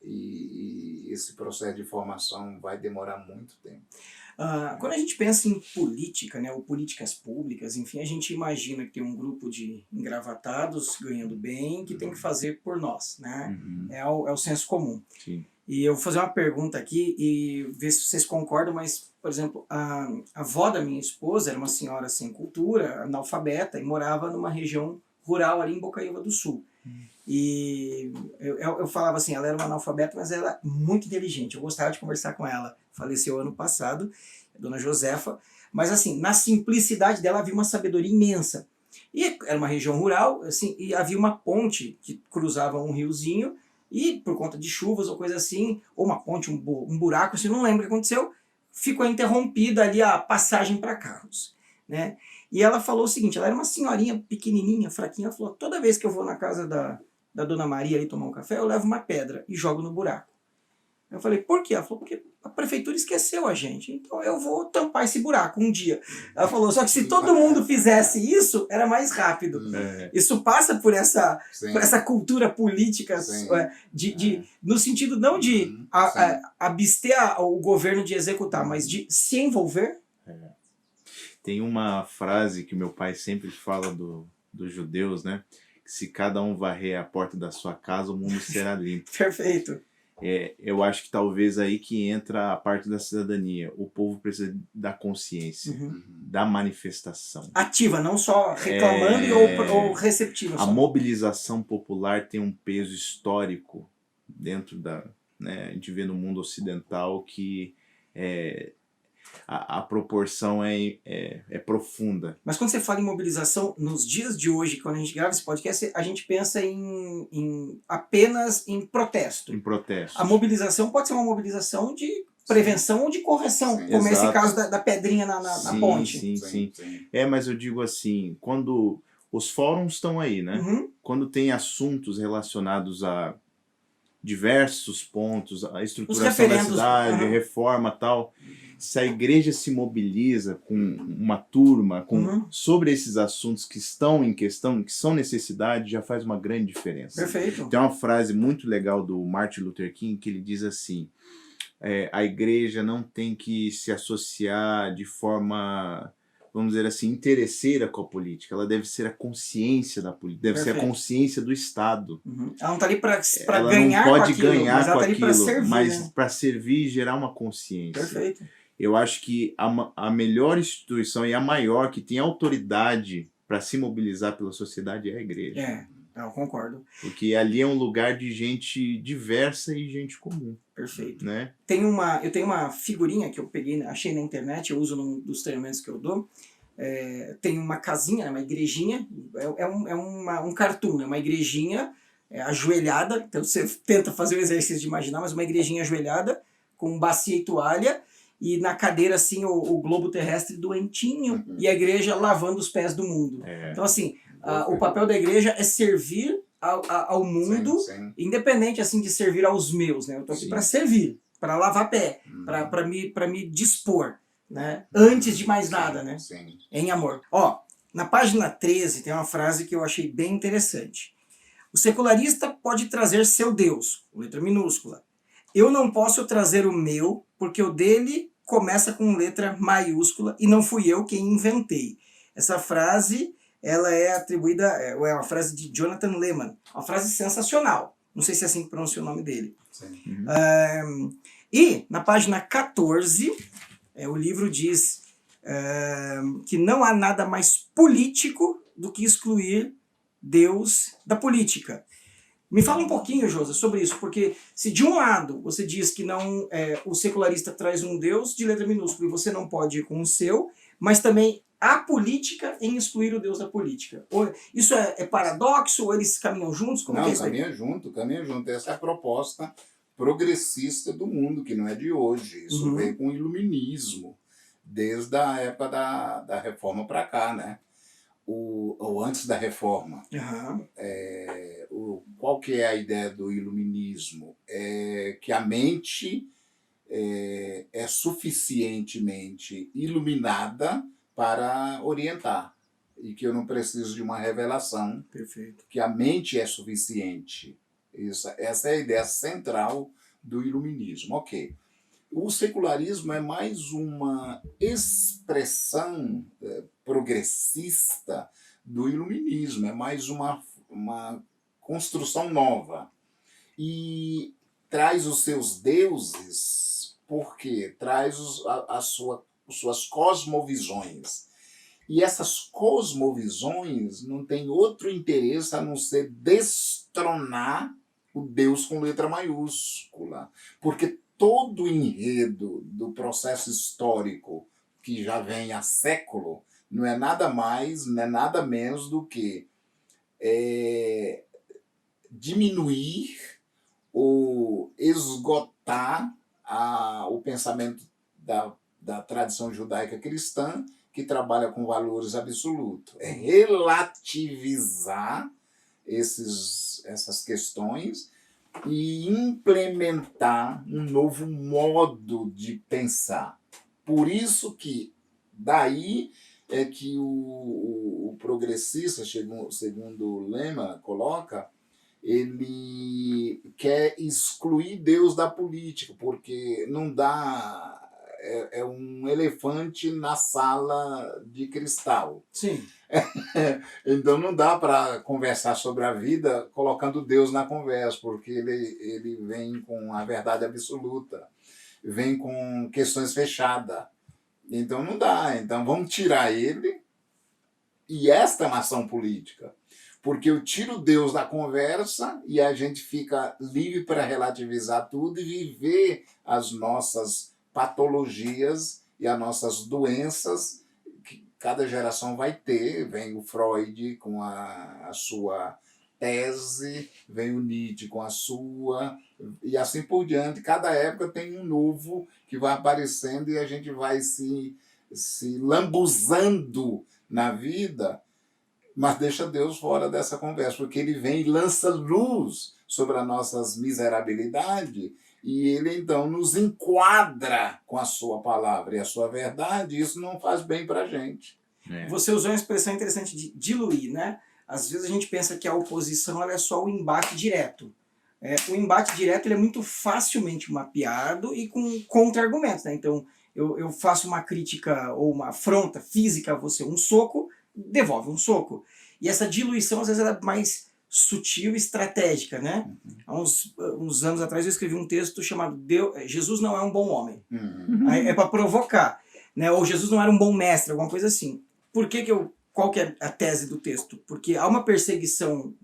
e esse processo de formação vai demorar muito tempo. Quando a gente pensa em política, né, ou políticas públicas, enfim, a gente imagina que tem um grupo de engravatados ganhando bem que tem que fazer por nós, né? É o senso comum. Sim. E eu vou fazer uma pergunta aqui e ver se vocês concordam, mas, por exemplo, a avó da minha esposa era uma senhora sem cultura, analfabeta, e morava numa região rural ali em Bocaiúva do Sul. E eu falava assim, ela era uma analfabeta, mas ela era muito inteligente, eu gostava de conversar com ela. Faleceu ano passado, a dona Josefa, mas assim, na simplicidade dela havia uma sabedoria imensa. E era uma região rural, assim, e havia uma ponte que cruzava um riozinho, e por conta de chuvas ou coisa assim, ou uma ponte, um buraco, assim, não lembro o que aconteceu, ficou interrompida ali a passagem para carros, né? E ela falou o seguinte, ela era uma senhorinha pequenininha, fraquinha, ela falou, toda vez que eu vou na casa da dona Maria ali tomar um café, eu levo uma pedra e jogo no buraco. Eu falei, por quê? Ela falou, porque a prefeitura esqueceu a gente, então eu vou tampar esse buraco um dia. Ela falou, só que se todo mundo fizesse isso, era mais rápido. Isso passa por essa cultura política, no sentido não de abster o governo de executar, mas de se envolver. Tem uma frase que meu pai sempre fala dos judeus, né? Que se cada um varrer a porta da sua casa, o mundo será limpo. Perfeito. Eu acho que talvez aí que entra a parte da cidadania. O povo precisa da consciência, da manifestação. Ativa, não só reclamando ou receptiva. A Só. mobilização popular tem um peso histórico dentro da... Né, a gente vê no mundo ocidental que a proporção é profunda. Mas quando você fala em mobilização, nos dias de hoje, quando a gente grava esse podcast, a gente pensa apenas em protesto. Em protesto. A mobilização pode ser uma mobilização de prevenção ou de correção, Sim, como exato. esse caso da pedrinha na ponte. Sim. Mas eu digo assim, quando os fóruns estão aí, né? Uhum. Quando tem assuntos relacionados a diversos pontos, a estruturação da referendos, cidade, uhum. reforma e tal, se a igreja se mobiliza com uma turma Uhum. sobre esses assuntos que estão em questão, que são necessidade, já faz uma grande diferença. Perfeito. Tem uma frase muito legal do Martin Luther King que ele diz assim: a igreja não tem que se associar de forma, vamos dizer assim, interesseira com a política. Ela deve ser a consciência da política, deve ser a Perfeito. consciência do Estado. Uhum. Ela não está ali para Ela ganhar não pode com aquilo, ganhar mas ela com está ali para aquilo, servir. mas Né? para servir e gerar uma consciência. Perfeito. Eu acho que a melhor instituição e a maior que tem autoridade para se mobilizar pela sociedade é a igreja. Eu concordo. Porque ali é um lugar de gente diversa e gente comum. Perfeito. Né? Eu tenho uma figurinha que eu peguei, achei na internet, eu uso num dos treinamentos que eu dou. Tem uma casinha, uma igrejinha, um cartoon, né? Uma igrejinha ajoelhada, então você tenta fazer o exercício de imaginar, mas uma igrejinha ajoelhada, com bacia e toalha, e na cadeira assim o globo terrestre doentinho, e a igreja lavando os pés do mundo. Então assim, o papel da igreja é servir ao mundo, Sim. independente assim de servir aos meus, né? Eu estou aqui para servir, para lavar pé, para me dispor, né? Antes de mais nada, né? Sim. Em amor. Ó, na página 13 tem uma frase que eu achei bem interessante. O secularista pode trazer seu Deus, com letra minúscula. Eu não posso trazer o meu, porque o dele começa com letra maiúscula e não fui eu quem inventei. Essa frase, ela é atribuída, é uma frase de Jonathan Leeman, uma frase sensacional. Não sei se é assim que pronuncia o nome dele. Sim. E na página 14, o livro diz que não há nada mais político do que excluir Deus da política. Me fala um pouquinho, Josa, sobre isso, porque se de um lado você diz que não o secularista traz um Deus de letra minúscula e você não pode ir com o seu, mas também há política em excluir o Deus da política. Isso é paradoxo ou eles caminham juntos? Como Não, que é isso aí? caminha junto. Essa é a proposta progressista do mundo, que não é de hoje. Isso veio com o iluminismo, desde a época da reforma para cá, né? Ou antes da reforma. Qual que é a ideia do iluminismo? É que a mente é suficientemente iluminada para orientar e que eu não preciso de uma revelação. Perfeito. Que a mente é suficiente. Essa é a ideia central do iluminismo. Ok. O secularismo é mais uma expressão progressista do iluminismo, é mais uma construção nova. E traz os seus deuses, porque traz as suas cosmovisões. E essas cosmovisões não têm outro interesse a não ser destronar o Deus com letra maiúscula. Porque todo o enredo do processo histórico que já vem há século não é nada mais, não é nada menos do que diminuir ou esgotar o pensamento da tradição judaica cristã, que trabalha com valores absolutos. É relativizar essas questões e implementar um novo modo de pensar. Por isso que daí é que o progressista, segundo Leeman coloca, ele quer excluir Deus da política, porque não dá... É um elefante na sala de cristal. Sim. Então não dá para conversar sobre a vida colocando Deus na conversa, porque ele vem com a verdade absoluta, vem com questões fechadas. Então não dá. Então vamos tirar ele. E esta é uma ação política. Porque eu tiro Deus da conversa e a gente fica livre para relativizar tudo e viver as nossas patologias e as nossas doenças que cada geração vai ter. Vem o Freud com a sua tese, vem o Nietzsche com a sua, e assim por diante. Cada época tem um novo que vai aparecendo e a gente vai se lambuzando na vida, mas deixa Deus fora dessa conversa, porque ele vem e lança luz sobre as nossas miserabilidades e ele então nos enquadra com a sua palavra e a sua verdade, e isso não faz bem para a gente. Você usou uma expressão interessante de diluir, né? Às vezes a gente pensa que a oposição ela é só o embate direto. O embate direto ele é muito facilmente mapeado e com contra-argumentos, né? Então, eu faço uma crítica ou uma afronta física a você, um soco, devolve um soco. E essa diluição, às vezes, ela é mais sutil e estratégica, né? Há uns anos atrás eu escrevi um texto chamado Jesus não é um bom homem. É para provocar, né? Ou Jesus não era um bom mestre, alguma coisa assim. Qual que é a tese do texto? Porque há uma perseguição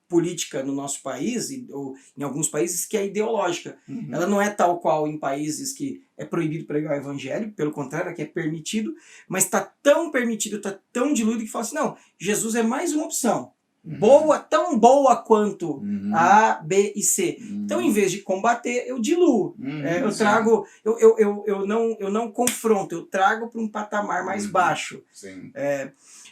política no nosso país, ou em alguns países, que é ideológica. Ela não é tal qual em países que é proibido pregar o evangelho, pelo contrário, aqui é permitido, mas está tão permitido, está tão diluído que fala assim, não, Jesus é mais uma opção. Boa, tão boa quanto A, B e C. Então, em vez de combater, eu diluo. Eu trago, eu não confronto, eu trago para um patamar mais baixo. Sim.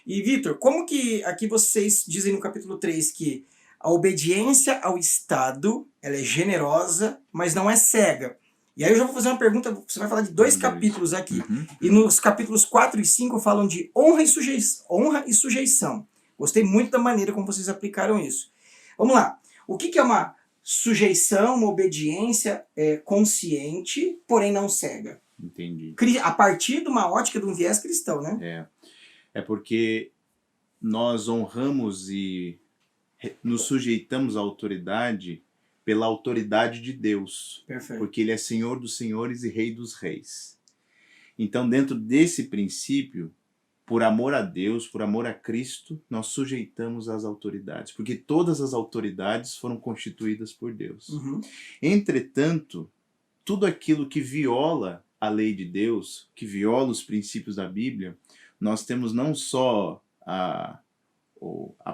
E, Vitor, como que aqui vocês dizem no capítulo 3 que a obediência ao Estado ela é generosa, mas não é cega? E aí eu já vou fazer uma pergunta, você vai falar de 2 capítulos aqui. E nos capítulos 4 e 5 falam de honra e sujeição. Gostei muito da maneira como vocês aplicaram isso. Vamos lá. O que é uma sujeição, uma obediência consciente, porém não cega? Entendi. A partir de uma ótica de um viés cristão, né? É porque nós honramos e nos sujeitamos à autoridade pela autoridade de Deus. Perfeito. Porque Ele é Senhor dos senhores e Rei dos reis. Então, dentro desse princípio, por amor a Deus, por amor a Cristo, nós sujeitamos às autoridades. Porque todas as autoridades foram constituídas por Deus. Entretanto, tudo aquilo que viola a lei de Deus, que viola os princípios da Bíblia, nós temos não só a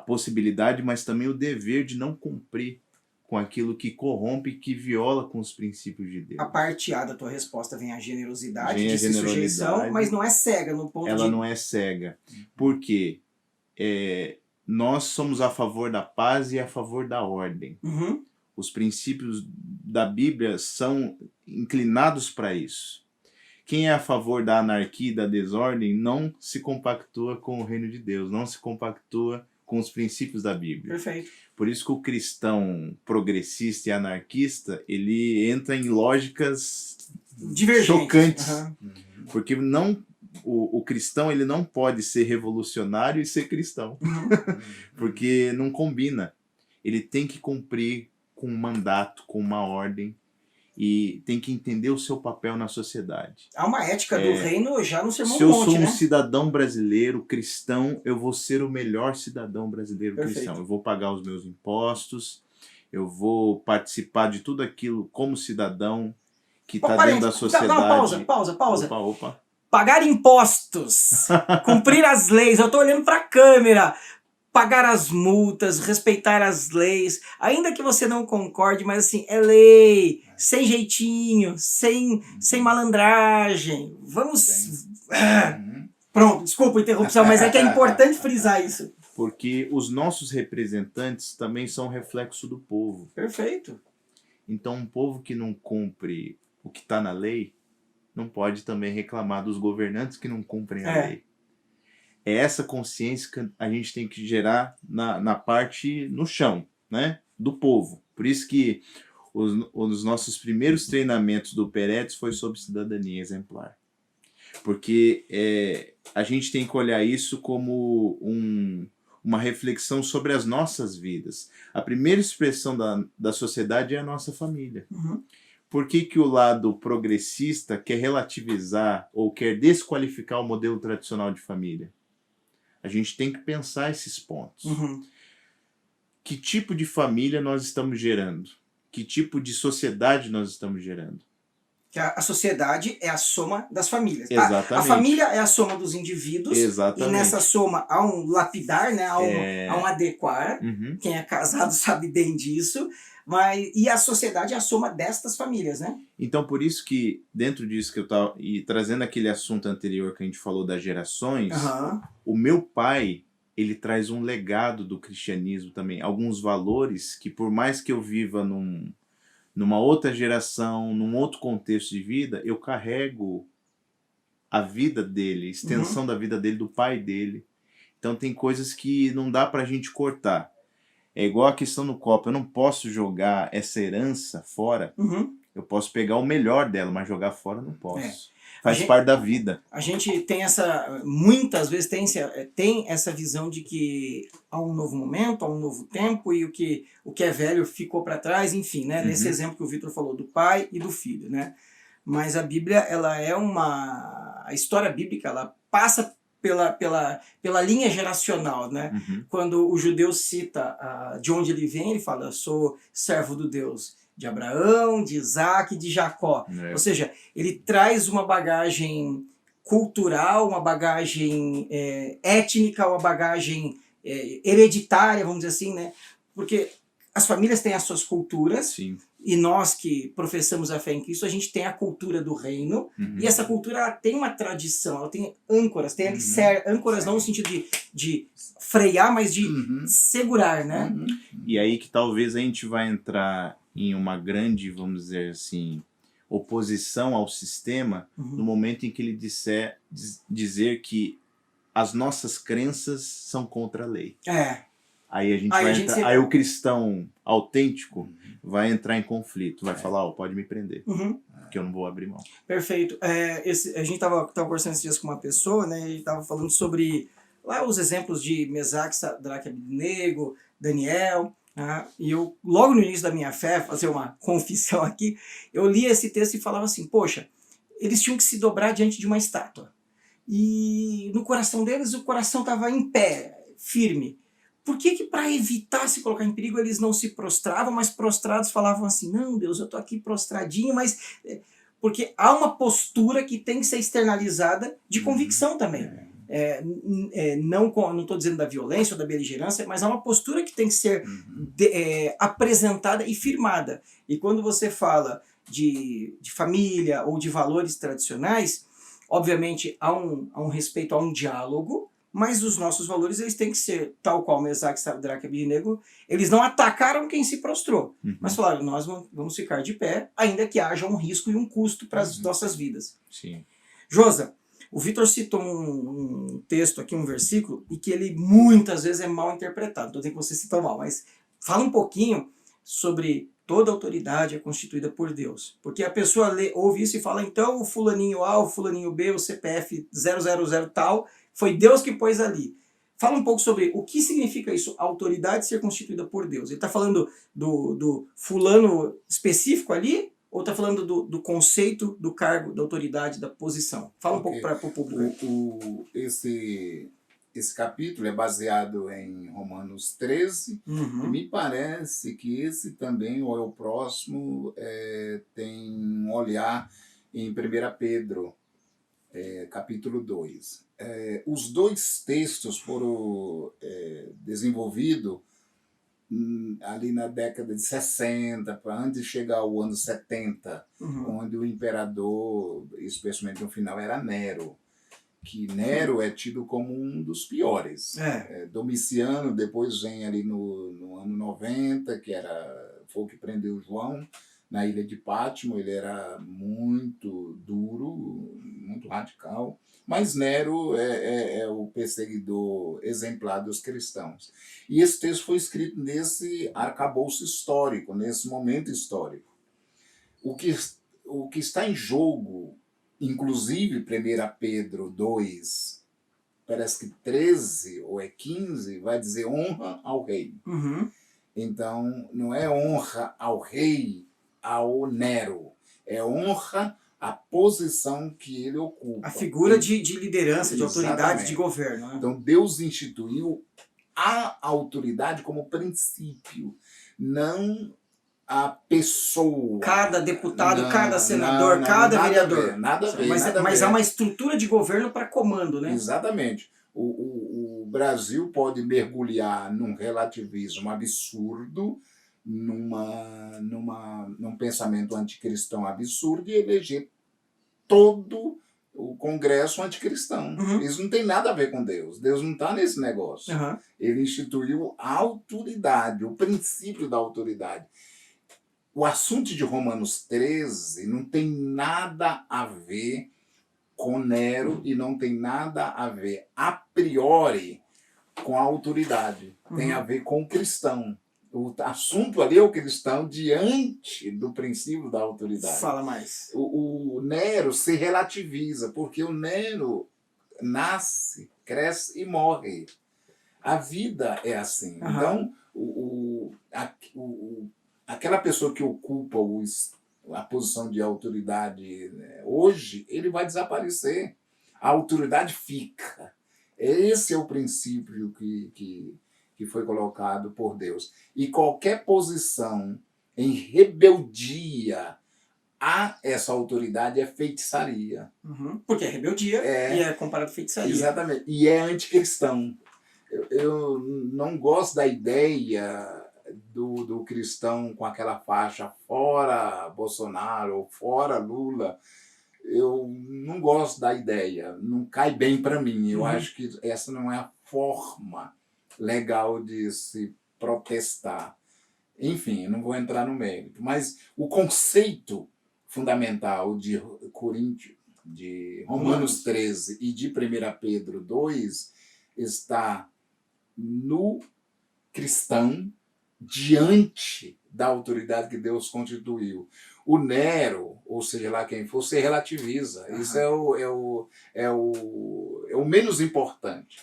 possibilidade, mas também o dever de não cumprir com aquilo que corrompe, que viola com os princípios de Deus. A parte A da tua resposta vem a generosidade, Vem a sujeição, mas não é cega no ponto Ela não é cega. Porque nós somos a favor da paz e a favor da ordem. Os princípios da Bíblia são inclinados para isso. Quem é a favor da anarquia e da desordem não se compactua com o reino de Deus, não se compactua com os princípios da Bíblia. Perfeito. Por isso que o cristão progressista e anarquista, ele entra em lógicas divergentes, chocantes. Porque o cristão ele não pode ser revolucionário e ser cristão. Porque não combina. Ele tem que cumprir com um mandato, com uma ordem, e tem que entender o seu papel na sociedade. Há uma ética do reino já no Sermão do Monte, Se eu sou um né? cidadão brasileiro, cristão, eu vou ser o melhor cidadão brasileiro cristão. Perfeito. Eu vou pagar os meus impostos, eu vou participar de tudo aquilo como cidadão que está dentro da sociedade. Não, pausa. Opa. Pagar impostos, cumprir as leis, eu estou olhando para a câmera. Pagar as multas, respeitar as leis, ainda que você não concorde, mas assim, é lei, sem jeitinho, sem malandragem. Vamos... Pronto, desculpa a interrupção, mas é que é importante frisar isso. Porque os nossos representantes também são reflexo do povo. Perfeito. Então um povo que não cumpre o que está na lei, não pode também reclamar dos governantes que não cumprem a lei. É essa consciência que a gente tem que gerar na parte, no chão, né, do povo. Por isso que os nossos primeiros treinamentos do Peretz foi sobre cidadania exemplar. Porque a gente tem que olhar isso como uma reflexão sobre as nossas vidas. A primeira expressão da sociedade é a nossa família. Por que que o lado progressista quer relativizar ou quer desqualificar o modelo tradicional de família? A gente tem que pensar esses pontos. Uhum. Que tipo de família nós estamos gerando? Que tipo de sociedade nós estamos gerando? Que a sociedade é a soma das famílias. Exatamente. A família é a soma dos indivíduos. Exatamente. E nessa soma há um lapidar, né? Há um adequar. Uhum. Quem é casado sabe bem disso. E a sociedade é a soma destas famílias, né? Então, por isso que, dentro disso que eu estava... E trazendo aquele assunto anterior que a gente falou das gerações, Uhum. o meu pai, ele traz um legado do cristianismo também. Alguns valores que, por mais que eu viva numa outra geração, num outro contexto de vida, eu carrego a vida dele, a extensão da vida dele, do pai dele. Então tem coisas que não dá pra gente cortar. É igual a questão do copo, eu não posso jogar essa herança fora. Uhum. Eu posso pegar o melhor dela, mas jogar fora eu não posso. Faz A parte da vida. A gente tem muitas vezes tem essa visão de que há um novo momento, há um novo tempo, e o que é velho ficou para trás, enfim, né? Nesse exemplo que o Vitor falou do pai e do filho, né? Mas a Bíblia, ela é a história bíblica, ela passa pela linha geracional, né? Uhum. Quando o judeu cita de onde ele vem, ele fala: eu sou servo do Deus de Abraão, de Isaac e de Jacó. Ou seja, ele traz uma bagagem cultural, uma bagagem étnica, uma bagagem hereditária, vamos dizer assim, né? Porque as famílias têm as suas culturas. Sim. E nós que professamos a fé em Cristo, a gente tem a cultura do reino. Uhum. E essa cultura, ela tem uma tradição, ela tem âncoras, tem âncoras não no sentido de frear, mas de segurar, né? Uhum. E aí que talvez a gente vai entrar em uma grande, vamos dizer assim, oposição ao sistema no momento em que ele dizer que as nossas crenças são contra a lei. Aí a gente vai entrar, aí o cristão autêntico vai entrar em conflito, vai falar, pode me prender, porque eu não vou abrir mão. Perfeito. A gente tava conversando esses dias com uma pessoa, né, e tava falando sobre lá os exemplos de Mesaque, Sadraque, Abednego, Daniel, e eu, logo no início da minha fé, fazer uma confissão aqui, eu li esse texto e falava assim, poxa, eles tinham que se dobrar diante de uma estátua. E no coração deles, o coração estava em pé, firme. Por que para evitar se colocar em perigo, eles não se prostravam, mas prostrados falavam assim, não, Deus, eu estou aqui prostradinho, mas... Porque há uma postura que tem que ser externalizada de convicção também. Não estou dizendo da violência ou da beligerância, mas há uma postura que tem que ser apresentada e firmada. E quando você fala de família ou de valores tradicionais, obviamente há um respeito, há um diálogo, mas os nossos valores eles têm que ser tal qual Mesaque, Sadraque e Abednego. Eles não atacaram quem se prostrou, mas falaram, nós vamos ficar de pé, ainda que haja um risco e um custo para as nossas vidas. Sim. Josa, o Vitor citou um texto aqui, um versículo, e que ele muitas vezes é mal interpretado. Estou dizendo que você citou mal, mas fala um pouquinho sobre toda autoridade é constituída por Deus. Porque a pessoa ouve isso e fala, então o fulaninho A, o fulaninho B, o CPF 000 tal, foi Deus que pôs ali. Fala um pouco sobre o que significa isso, a autoridade ser constituída por Deus. Ele está falando do fulano específico ali, ou está falando do conceito do cargo, da autoridade, da posição? Fala um pouco para o público. Esse capítulo é baseado em Romanos 13, e me parece que esse também, ou é o próximo, tem um olhar em 1 Pedro, capítulo 2. Os dois textos foram desenvolvidos ali na década de 60, antes de chegar ao ano 70, onde o imperador, especialmente no final, era Nero. Que Nero é tido como um dos piores. Domiciano depois vem ali no ano 90, que foi o que prendeu João na ilha de Pátimo. Ele era muito duro, muito radical, mas Nero é o perseguidor exemplar dos cristãos. E esse texto foi escrito nesse arcabouço histórico, nesse momento histórico. O que está em jogo, inclusive 1 Pedro 2, parece que 13 ou 15, vai dizer honra ao rei. Então, não é honra ao rei, ao Nero. honra a posição que ele ocupa. A figura de liderança, de autoridade, Exatamente. de governo. Né? Então Deus instituiu a autoridade como princípio, não a pessoa. Cada deputado, Não, cada senador, não, cada nada a vereador. ver, nada a ver, Mas, nada a mas ver. há uma estrutura de governo para comando, né? Exatamente. O Brasil pode mergulhar num relativismo absurdo, num pensamento anticristão absurdo e eleger todo o Congresso anticristão. Uhum. Isso não tem nada a ver com Deus. Deus não está nesse negócio. Uhum. Ele instituiu a autoridade, o princípio da autoridade. O assunto de Romanos 13 não tem nada a ver com Nero e não tem nada a ver, a priori, com a autoridade. Tem a ver com o cristão. O assunto ali é o cristão diante do princípio da autoridade. Fala mais. O Nero se relativiza, porque o Nero nasce, cresce e morre. A vida é assim. Uhum. Então, aquela pessoa que ocupa a posição de autoridade, né, hoje, ele vai desaparecer. A autoridade fica. Esse é o princípio que foi colocado por Deus. E qualquer posição em rebeldia a essa autoridade é feitiçaria. Uhum. Porque é rebeldia e é comparado a feitiçaria. Exatamente. E é anticristão. Eu não gosto da ideia do cristão com aquela faixa fora Bolsonaro ou fora Lula. Eu não gosto da ideia. Não cai bem para mim. Eu acho que essa não é a forma legal de se protestar. Enfim, eu não vou entrar no mérito. Mas o conceito fundamental de Romanos 13 e de 1 Pedro 2 está no cristão diante da autoridade que Deus constituiu. O Nero, ou seja lá quem for, se relativiza. Uhum. Isso é o menos importante.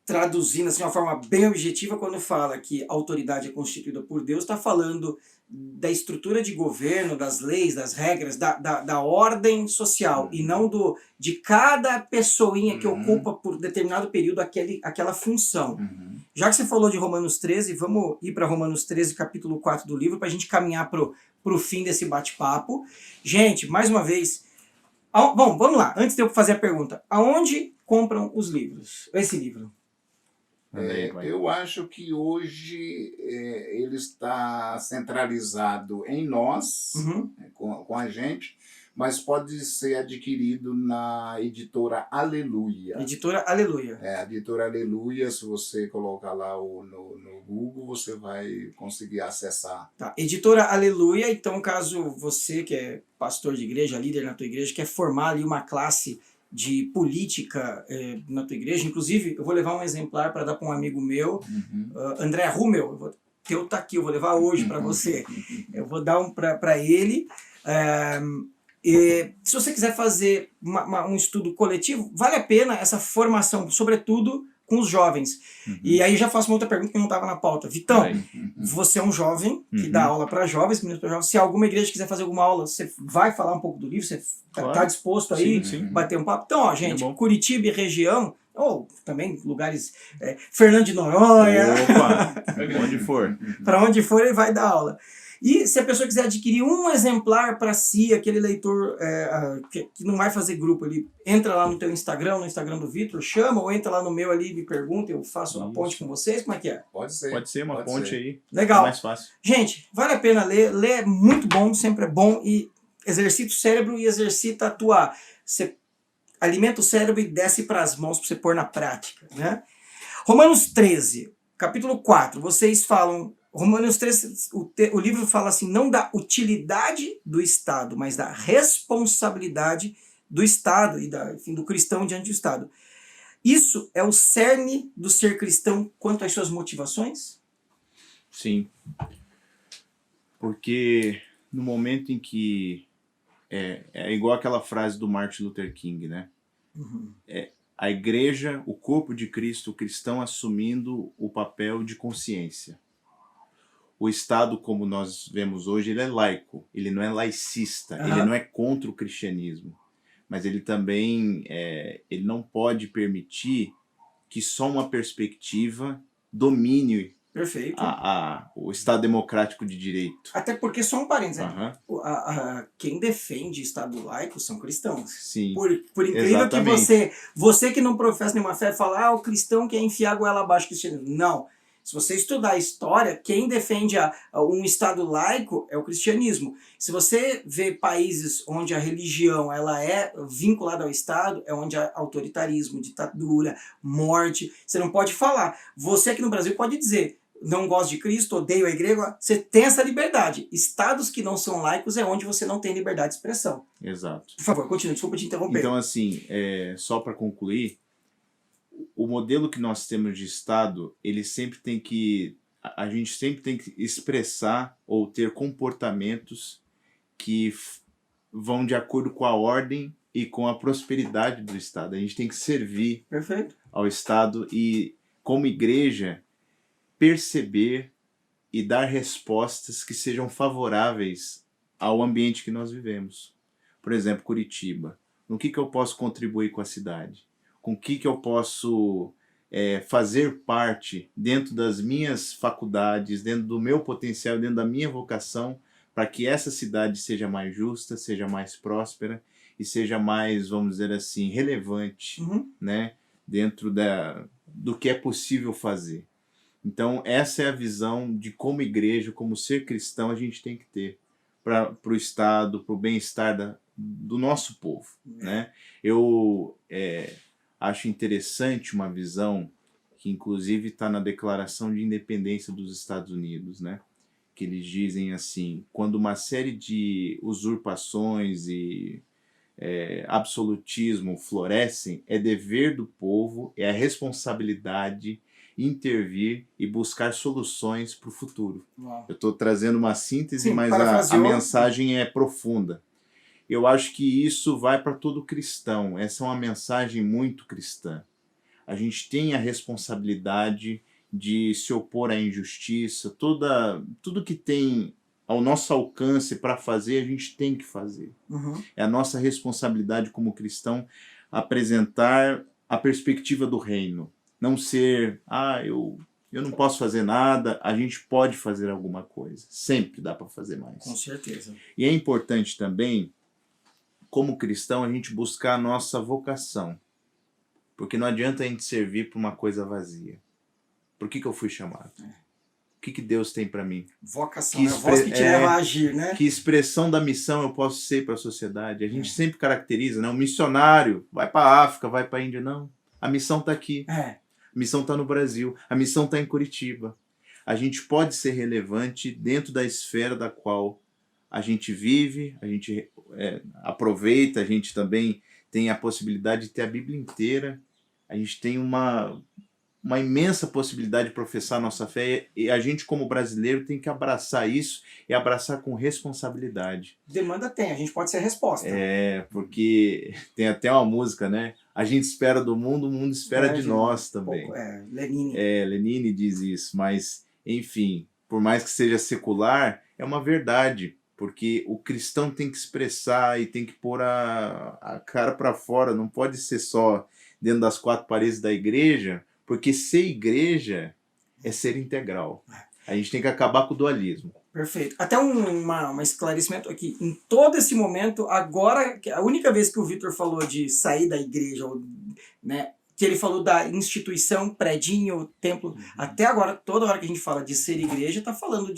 Traduzindo assim, de uma forma bem objetiva, quando fala que a autoridade é constituída por Deus, está falando da estrutura de governo, das leis, das regras, da ordem social, e não de cada pessoinha que ocupa por determinado período aquela função. Já que você falou de Romanos 13, vamos ir para Romanos 13, capítulo 4 do livro, para a gente caminhar para o fim desse bate-papo. Gente, mais uma vez... Bom, vamos lá. Antes de eu fazer a pergunta, aonde compram os livros? Esse livro? Eu acho que hoje ele está centralizado em nós, com a gente, mas pode ser adquirido na editora Aleluia. Editora Aleluia. A editora Aleluia, se você colocar lá no Google, você vai conseguir acessar. Tá. Editora Aleluia, então caso você que é pastor de igreja, líder na tua igreja, quer formar ali uma classe de política na tua igreja, inclusive eu vou levar um exemplar para dar para um amigo meu, André Rummel, eu tá aqui, eu vou levar hoje para você, eu vou dar um para ele. Se você quiser fazer um estudo coletivo, vale a pena essa formação, sobretudo com os jovens. E aí já faço uma outra pergunta que não estava na pauta. Vitão, você é um jovem que dá aula para jovens, meninos para jovens. Se alguma igreja quiser fazer alguma aula, você vai falar um pouco do livro? Você está disposto aí bater um papo? Então, ó, gente, Curitiba e região, ou também lugares, Fernando de Noronha. Opa, onde for. Para onde for, ele vai dar aula. E se a pessoa quiser adquirir um exemplar para si, aquele leitor que não vai fazer grupo, ele entra lá no teu Instagram, no Instagram do Vitor, chama, ou entra lá no meu ali e me pergunta, eu faço uma ponte com vocês, como é que é? Pode ser. Pode ser uma ponte aí. Legal. É mais fácil. Gente, vale a pena ler. Ler é muito bom, sempre é bom, e exercita o cérebro e exercita a tua... Você alimenta o cérebro e desce para as mãos para você pôr na prática, né? Romanos 13, capítulo 4, vocês falam... Romanos 3, o livro fala assim, não da utilidade do Estado, mas da responsabilidade do Estado e do cristão diante do Estado. Isso é o cerne do ser cristão quanto às suas motivações? Sim. Porque no momento em que... É igual aquela frase do Martin Luther King, né? A igreja, o corpo de Cristo, o cristão assumindo o papel de consciência. o Estado, como nós vemos hoje, ele é laico, ele não é laicista, Aham. ele não é contra o cristianismo, mas ele também ele não pode permitir que só uma perspectiva domine Perfeito. o Estado democrático de direito. Até porque, só um parênteses, né? Aham, Quem defende Estado laico são cristãos. sim, Por incrível exatamente. que você que não professa nenhuma fé, fala, o cristão quer enfiar a goela abaixo do cristianismo. Não. Se você estudar a história, quem defende um Estado laico é o cristianismo. Se você vê países onde a religião ela é vinculada ao Estado, é onde há autoritarismo, ditadura, morte. Você não pode falar. Você aqui no Brasil pode dizer, não gosto de Cristo, odeio a igreja, você tem essa liberdade. Estados que não são laicos é onde você não tem liberdade de expressão. Exato. Por favor, continue, desculpa te interromper. Então, assim, só para concluir, o modelo que nós temos de Estado, ele sempre tem que... A gente sempre tem que expressar ou ter comportamentos que vão de acordo com a ordem e com a prosperidade do Estado. A gente tem que servir Perfeito. ao Estado e, como igreja, perceber e dar respostas que sejam favoráveis ao ambiente que nós vivemos. Por exemplo, Curitiba. No que eu posso contribuir com a cidade? Com o que eu posso fazer parte dentro das minhas faculdades, dentro do meu potencial, dentro da minha vocação, para que essa cidade seja mais justa, seja mais próspera e seja mais, vamos dizer assim, relevante, né, dentro do que é possível fazer. Então, essa é a visão de como igreja, como ser cristão, a gente tem que ter para o Estado, para o bem-estar do nosso povo, né? Eu acho interessante uma visão que, inclusive, está na Declaração de Independência dos Estados Unidos, né? Que eles dizem assim, quando uma série de usurpações e absolutismo florescem, é dever do povo, é a responsabilidade intervir e buscar soluções para o futuro. Uau. Eu estou trazendo uma síntese, Sim, mas a mensagem é profunda. Eu acho que isso vai para todo cristão. Essa é uma mensagem muito cristã. A gente tem a responsabilidade de se opor à injustiça, tudo que tem ao nosso alcance para fazer, a gente tem que fazer. É a nossa responsabilidade como cristão apresentar a perspectiva do reino. Não ser, eu não posso fazer nada, a gente pode fazer alguma coisa. Sempre dá para fazer mais. Com certeza. E é importante também, como cristão, a gente buscar a nossa vocação. Porque não adianta a gente servir para uma coisa vazia. Por que eu fui chamado? O que Deus tem para mim? Vocação, é a voz que te leva a agir, né? Que expressão da missão eu posso ser para a sociedade? A gente sempre caracteriza, né? Um missionário vai para a África, vai para a Índia. Não, a missão está aqui. A missão está no Brasil. A missão está em Curitiba. A gente pode ser relevante dentro da esfera da qual a gente vive, a gente aproveita, a gente também tem a possibilidade de ter a Bíblia inteira, a gente tem uma imensa possibilidade de professar a nossa fé e a gente como brasileiro tem que abraçar isso e abraçar com responsabilidade. Demanda tem, a gente pode ser a resposta. Porque tem até uma música, né? A gente espera do mundo, o mundo espera de nós também. Lenine. Lenine diz isso, mas enfim, por mais que seja secular, é uma verdade. Porque o cristão tem que expressar e tem que pôr a cara para fora, não pode ser só dentro das quatro paredes da igreja, porque ser igreja é ser integral. A gente tem que acabar com o dualismo. Perfeito. Até um esclarecimento aqui. Em todo esse momento, agora, a única vez que o Vitor falou de sair da igreja, né, que ele falou da instituição, predinho, templo, até agora, toda hora que a gente fala de ser igreja, está falando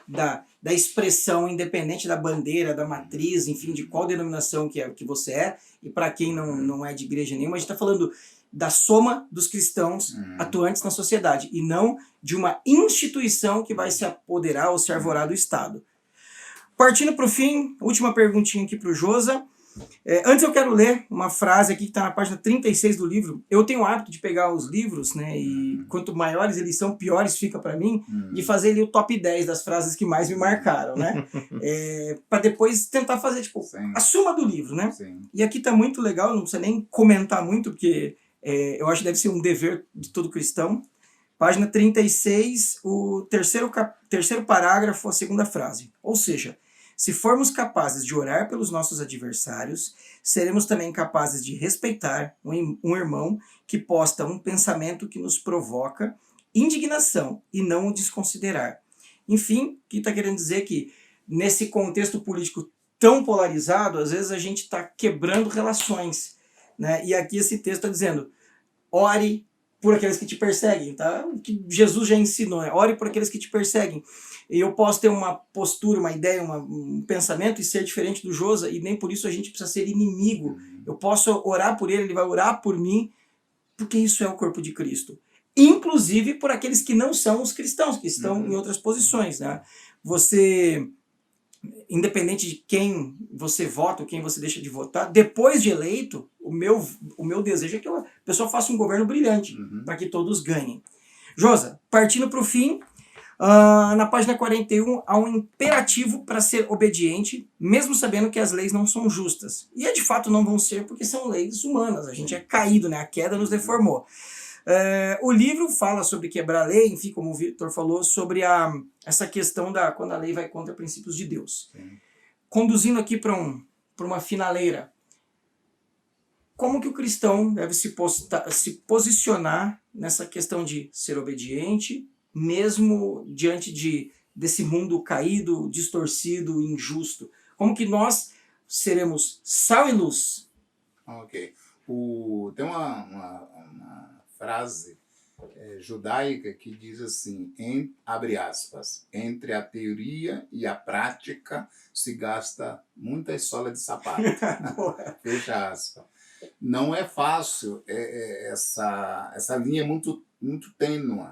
da expressão independente da bandeira, da matriz, enfim, de qual denominação que você é, e para quem não é de igreja nenhuma, a gente está falando da soma dos cristãos atuantes na sociedade, e não de uma instituição que vai se apoderar ou se arvorar do Estado. Partindo para o fim, última perguntinha aqui para o Josa. Antes eu quero ler uma frase aqui que está na página 36 do livro. Eu tenho o hábito de pegar os livros, né, e quanto maiores eles são, piores fica para mim, de fazer ali o top 10 das frases que mais me marcaram, né? Para depois tentar fazer, tipo, a suma do livro, né? Sim. E aqui tá muito legal, não precisa nem comentar muito, porque eu acho que deve ser um dever de todo cristão. Página 36, o terceiro parágrafo, a segunda frase. Ou seja, se formos capazes de orar pelos nossos adversários, seremos também capazes de respeitar um irmão que posta um pensamento que nos provoca indignação e não o desconsiderar. Enfim, o que está querendo dizer que nesse contexto político tão polarizado, às vezes a gente está quebrando relações, né? E aqui esse texto está dizendo, ore por aqueles que te perseguem, tá? O que Jesus já ensinou, né? Ore por aqueles que te perseguem. E eu posso ter uma postura, uma ideia, um pensamento e ser diferente do Josa, e nem por isso a gente precisa ser inimigo. Eu posso orar por ele vai orar por mim, porque isso é o corpo de Cristo. Inclusive por aqueles que não são os cristãos, que estão em outras posições, né? Você, independente de quem você vota ou quem você deixa de votar, depois de eleito, o meu desejo é que a pessoa faça um governo brilhante, para que todos ganhem. Josa, partindo para o fim, na página 41 há um imperativo para ser obediente, mesmo sabendo que as leis não são justas. E de fato não vão ser, porque são leis humanas, a gente é caído, né? A queda nos deformou. O livro fala sobre quebrar a lei, enfim, como o Victor falou, sobre essa questão quando a lei vai contra princípios de Deus. Sim. Conduzindo aqui para uma finaleira, como que o cristão deve se posicionar nessa questão de ser obediente, mesmo diante desse mundo caído, distorcido, injusto? Como que nós seremos sal e luz? Ok. Tem uma frase judaica que diz assim, abre aspas, entre a teoria e a prática se gasta muita sola de sapato. Fecha aspas. Não é fácil, essa linha é muito, muito tênue.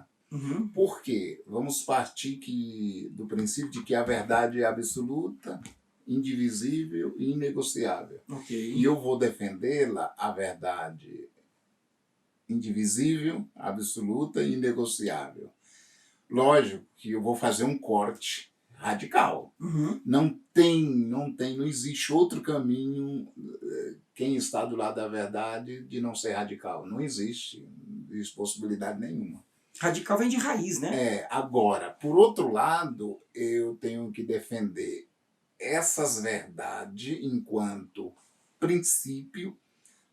Por quê? Vamos partir do princípio de que a verdade é absoluta, indivisível e inegociável. Okay. E eu vou defendê-la, a verdade indivisível, absoluta e inegociável. Lógico que eu vou fazer um corte radical. Não existe outro caminho, quem está do lado da verdade, de não ser radical. Não existe possibilidade nenhuma. Radical vem de raiz, né? Agora, por outro lado, eu tenho que defender essas verdades enquanto princípio,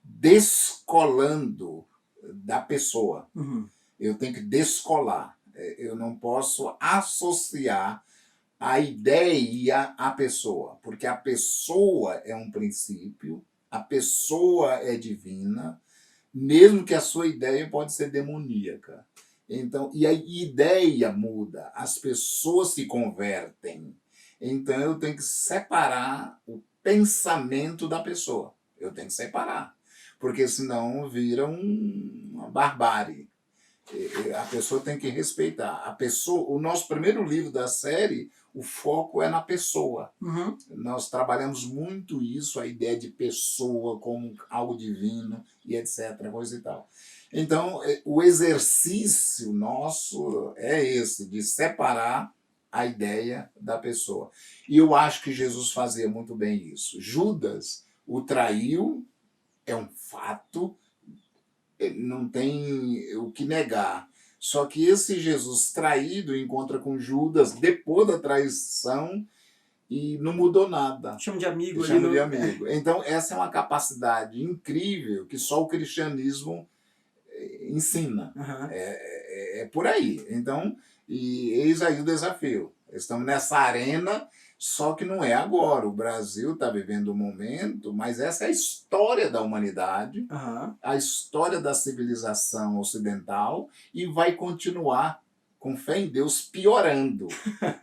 descolando da pessoa. Eu tenho que descolar. Eu não posso associar a ideia à pessoa, porque a pessoa é um princípio, a pessoa é divina, mesmo que a sua ideia pode ser demoníaca. Então, e a ideia muda, as pessoas se convertem. Então eu tenho que separar o pensamento da pessoa. Eu tenho que separar, porque senão vira uma barbárie. A pessoa tem que respeitar. A pessoa, o nosso primeiro livro da série, o foco é na pessoa. Nós trabalhamos muito isso, a ideia de pessoa como algo divino e etc. Coisa e tal. Então, o exercício nosso é esse, de separar a ideia da pessoa. E eu acho que Jesus fazia muito bem isso. Judas o traiu, é um fato, não tem o que negar. Só que esse Jesus traído encontra com Judas depois da traição e não mudou nada. Chama de amigo. Chama de amigo. Então, essa é uma capacidade incrível que só o cristianismo ensina. É por aí. Então, eis aí o desafio. Estamos nessa arena, só que não é agora. O Brasil está vivendo um momento, mas essa é a história da humanidade, a história da civilização ocidental, e vai continuar, com fé em Deus, piorando.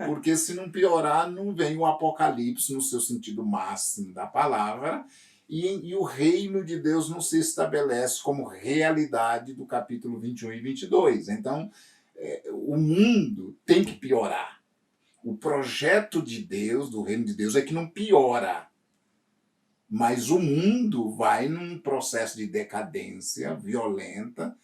Porque se não piorar, não vem o apocalipse no seu sentido máximo da palavra, e o reino de Deus não se estabelece como realidade do capítulo 21 e 22. Então, o mundo tem que piorar. O projeto de Deus, do reino de Deus, é que não piora. Mas o mundo vai num processo de decadência violenta.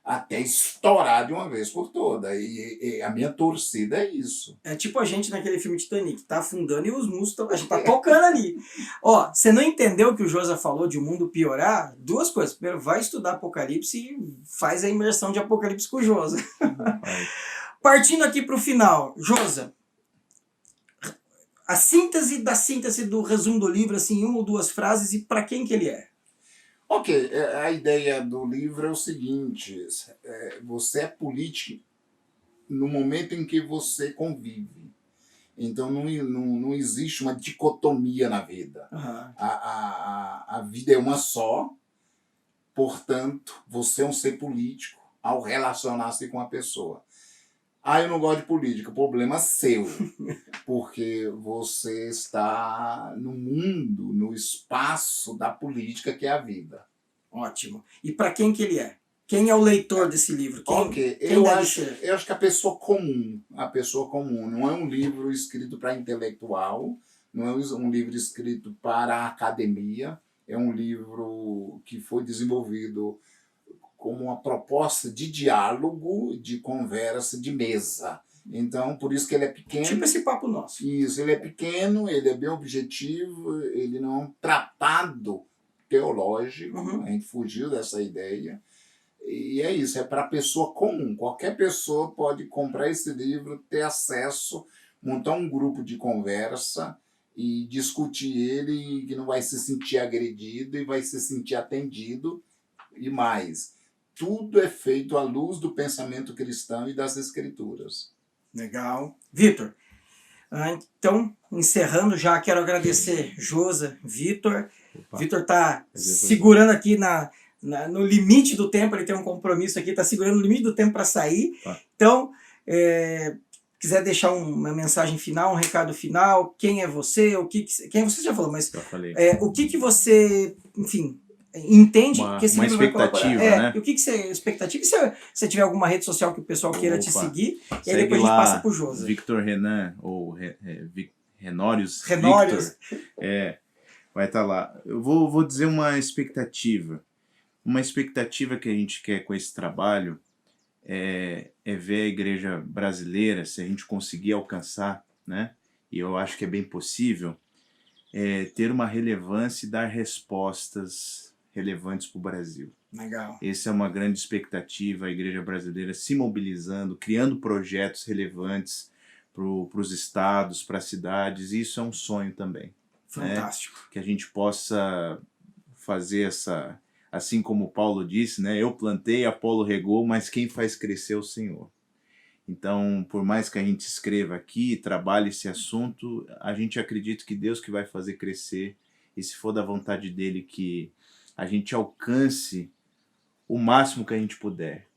até estourar de uma vez por todas. E a minha torcida é isso. É tipo a gente naquele filme Titanic, tá afundando e os músculos, a gente tá tocando ali. Ó, você não entendeu o que o Josa falou de o mundo piorar? Duas coisas. Primeiro, vai estudar Apocalipse e faz a imersão de Apocalipse com o Josa. Partindo aqui pro final, Josa, a síntese da síntese do resumo do livro, assim, em uma ou duas frases, e para quem que ele é? Ok, a ideia do livro é o seguinte, você é político no momento em que você convive. Então não existe uma dicotomia na vida. Uhum. A vida é uma só, portanto, você é um ser político ao relacionar-se com a pessoa. Eu não gosto de política, problema seu, porque você está no mundo, no espaço da política que é a vida. Ótimo. E para quem que ele é? Quem é o leitor desse livro? Eu acho que a pessoa comum, não é um livro escrito para intelectual, não é um livro escrito para a academia, é um livro que foi desenvolvido como uma proposta de diálogo, de conversa, de mesa. Então, por isso que ele é pequeno. Tipo esse papo nosso. Isso, ele é pequeno, ele é bem objetivo, ele não é um tratado teológico, a gente fugiu dessa ideia. E é isso, é para a pessoa comum. Qualquer pessoa pode comprar esse livro, ter acesso, montar um grupo de conversa e discutir ele, que não vai se sentir agredido e vai se sentir atendido. E mais, tudo é feito à luz do pensamento cristão e das Escrituras. Legal. Vitor, então, encerrando já, quero agradecer Josa, Vitor. Vitor está segurando aqui no limite do tempo, ele tem um compromisso aqui, está segurando o limite do tempo para sair. Então, quiser deixar uma mensagem final, um recado final, quem é você, quem você já falou, mas o que você, enfim, entende que esse livro vai colaborar. Né? E o que você expectativa? E se você tiver alguma rede social que o pessoal queira te seguir, e aí depois a gente lá, passa pro Josa. Victor Renan, ou Renórios. Renórios. Victor, vai estar lá. Eu vou dizer uma expectativa. Uma expectativa que a gente quer com esse trabalho é ver a igreja brasileira, se a gente conseguir alcançar, né? E eu acho que é bem possível, ter uma relevância e dar respostas relevantes para o Brasil. Legal. Essa é uma grande expectativa, a igreja brasileira se mobilizando, criando projetos relevantes para os estados, para as cidades, e isso é um sonho também. Fantástico. Né? Que a gente possa fazer assim como Paulo disse, né? Eu plantei, Apolo regou, mas quem faz crescer é o Senhor. Então, por mais que a gente escreva aqui, trabalhe esse assunto, a gente acredita que Deus que vai fazer crescer, e se for da vontade dele que a gente alcance o máximo que a gente puder,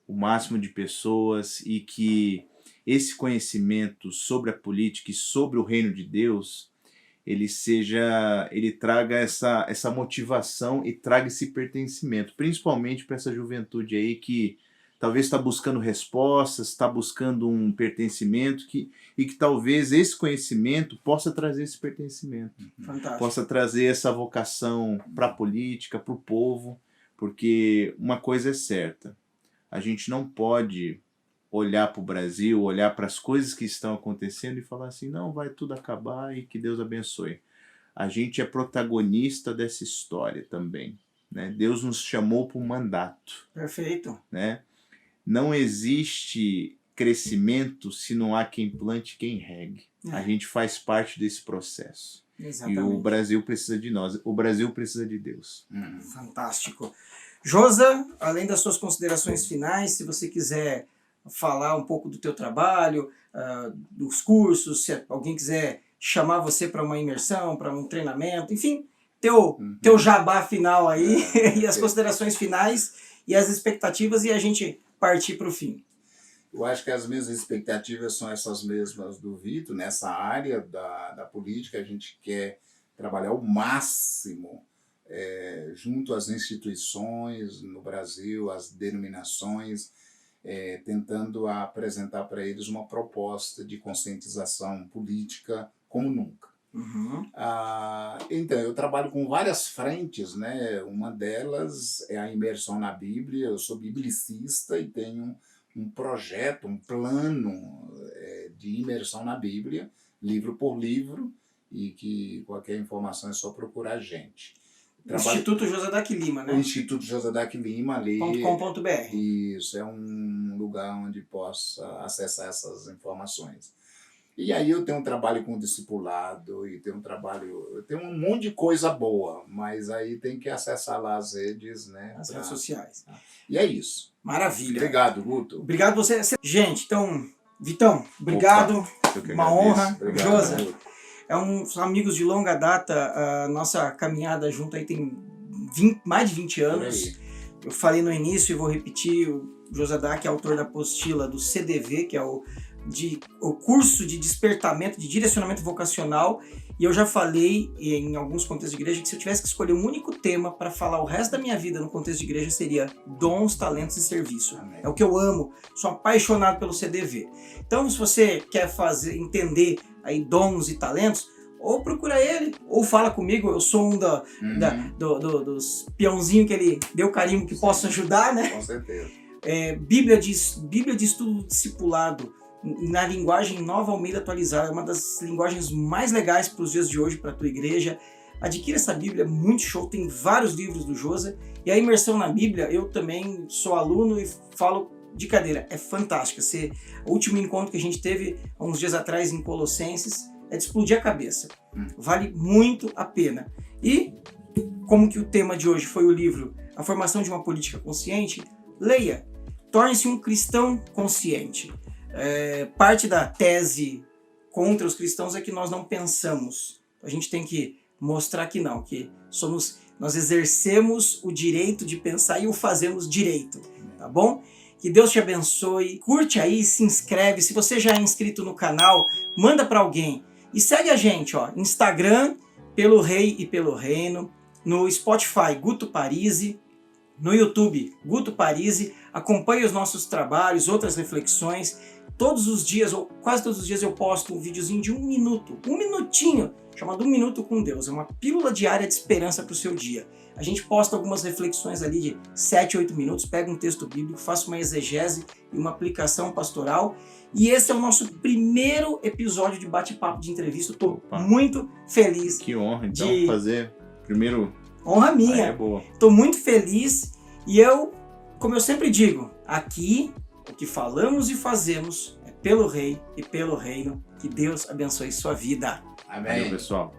o máximo de pessoas, e que esse conhecimento sobre a política e sobre o reino de Deus, ele traga essa motivação e traga esse pertencimento, principalmente para essa juventude aí que talvez está buscando respostas, está buscando um pertencimento, e que talvez esse conhecimento possa trazer esse pertencimento. Fantástico. Possa trazer essa vocação para a política, para o povo, porque uma coisa é certa, a gente não pode olhar para o Brasil, olhar para as coisas que estão acontecendo e falar assim, não, vai tudo acabar e que Deus abençoe. A gente é protagonista dessa história também. Né? Deus nos chamou para um mandato. Perfeito. Né? Não existe crescimento se não há quem plante, quem regue. A gente faz parte desse processo. Exatamente. E o Brasil precisa de nós. O Brasil precisa de Deus. Fantástico. Josa, além das suas considerações finais, se você quiser falar um pouco do teu trabalho, dos cursos, se alguém quiser chamar você para uma imersão, para um treinamento, enfim, teu jabá final aí, e as considerações finais e as expectativas, e a gente partir para o fim. Eu acho que as minhas expectativas são essas mesmas do Vitor, nessa área da política. A gente quer trabalhar o máximo junto às instituições no Brasil, às denominações, tentando apresentar para eles uma proposta de conscientização política como nunca. Então, eu trabalho com várias frentes, né? Uma delas é a imersão na Bíblia. Eu sou biblicista e tenho um projeto, um plano de imersão na Bíblia, livro por livro, e que qualquer informação é só procurar a gente. Instituto Josadac Lima, né? O Instituto Josadac Lima ali. .com.br. Isso, é um lugar onde possa acessar essas informações. E aí eu tenho um trabalho com discipulado, e eu tenho um monte de coisa boa, mas aí tem que acessar lá as redes, né? As redes sociais. E é isso. Maravilha. Obrigado, Guto. Obrigado você. Gente, então, Vitão, obrigado. Uma honra. Obrigado, Josa, Guto. são amigos de longa data. A nossa caminhada junto aí tem mais de 20 anos. Eu falei no início e vou repetir, o Josadac é autor da apostila do CDV, que é o curso de despertamento, de direcionamento vocacional, e eu já falei em alguns contextos de igreja que se eu tivesse que escolher um único tema para falar o resto da minha vida no contexto de igreja seria dons, talentos e serviço. Amém. É o que eu amo, sou apaixonado pelo CDV. Então, se você quer entender aí dons e talentos, ou procura ele, ou fala comigo, eu sou um dos peãozinhos que ele deu carimbo que posso ajudar, né? Com certeza. Bíblia de Estudo Discipulado, na linguagem Nova Almeida Atualizada, é uma das linguagens mais legais para os dias de hoje, para a tua igreja. Adquira essa Bíblia, muito show, tem vários livros do Josa. E a imersão na Bíblia, eu também sou aluno e falo de cadeira, é fantástica. O último encontro que a gente teve há uns dias atrás em Colossenses é de explodir a cabeça. Vale muito a pena. E, como que o tema de hoje foi o livro A Formação de uma Política Consciente, leia, torne-se um cristão consciente. Parte da tese contra os cristãos é que nós não pensamos. A gente tem que mostrar que não, que nós exercemos o direito de pensar e o fazemos direito, tá bom? Que Deus te abençoe, curte aí, se inscreve, se você já é inscrito no canal, manda para alguém e segue a gente, Instagram, Pelo Rei e Pelo Reino, no Spotify, Guto Parisi, no YouTube, Guto Parisi, acompanhe os nossos trabalhos, outras reflexões. Todos os dias, ou quase todos os dias, eu posto um videozinho de 1 minuto, 1 minutinho, chamado 1 Minuto com Deus. É uma pílula diária de esperança para o seu dia. A gente posta algumas reflexões ali de 7, 8 minutos, pega um texto bíblico, faça uma exegese e uma aplicação pastoral. E esse é o nosso primeiro episódio de bate-papo de entrevista. Estou muito feliz. Que honra, então, fazer primeiro... Honra minha. É boa. Estou muito feliz e como eu sempre digo, aqui o que falamos e fazemos é pelo Rei e pelo Reino. Que Deus abençoe sua vida. Amém. Valeu, pessoal.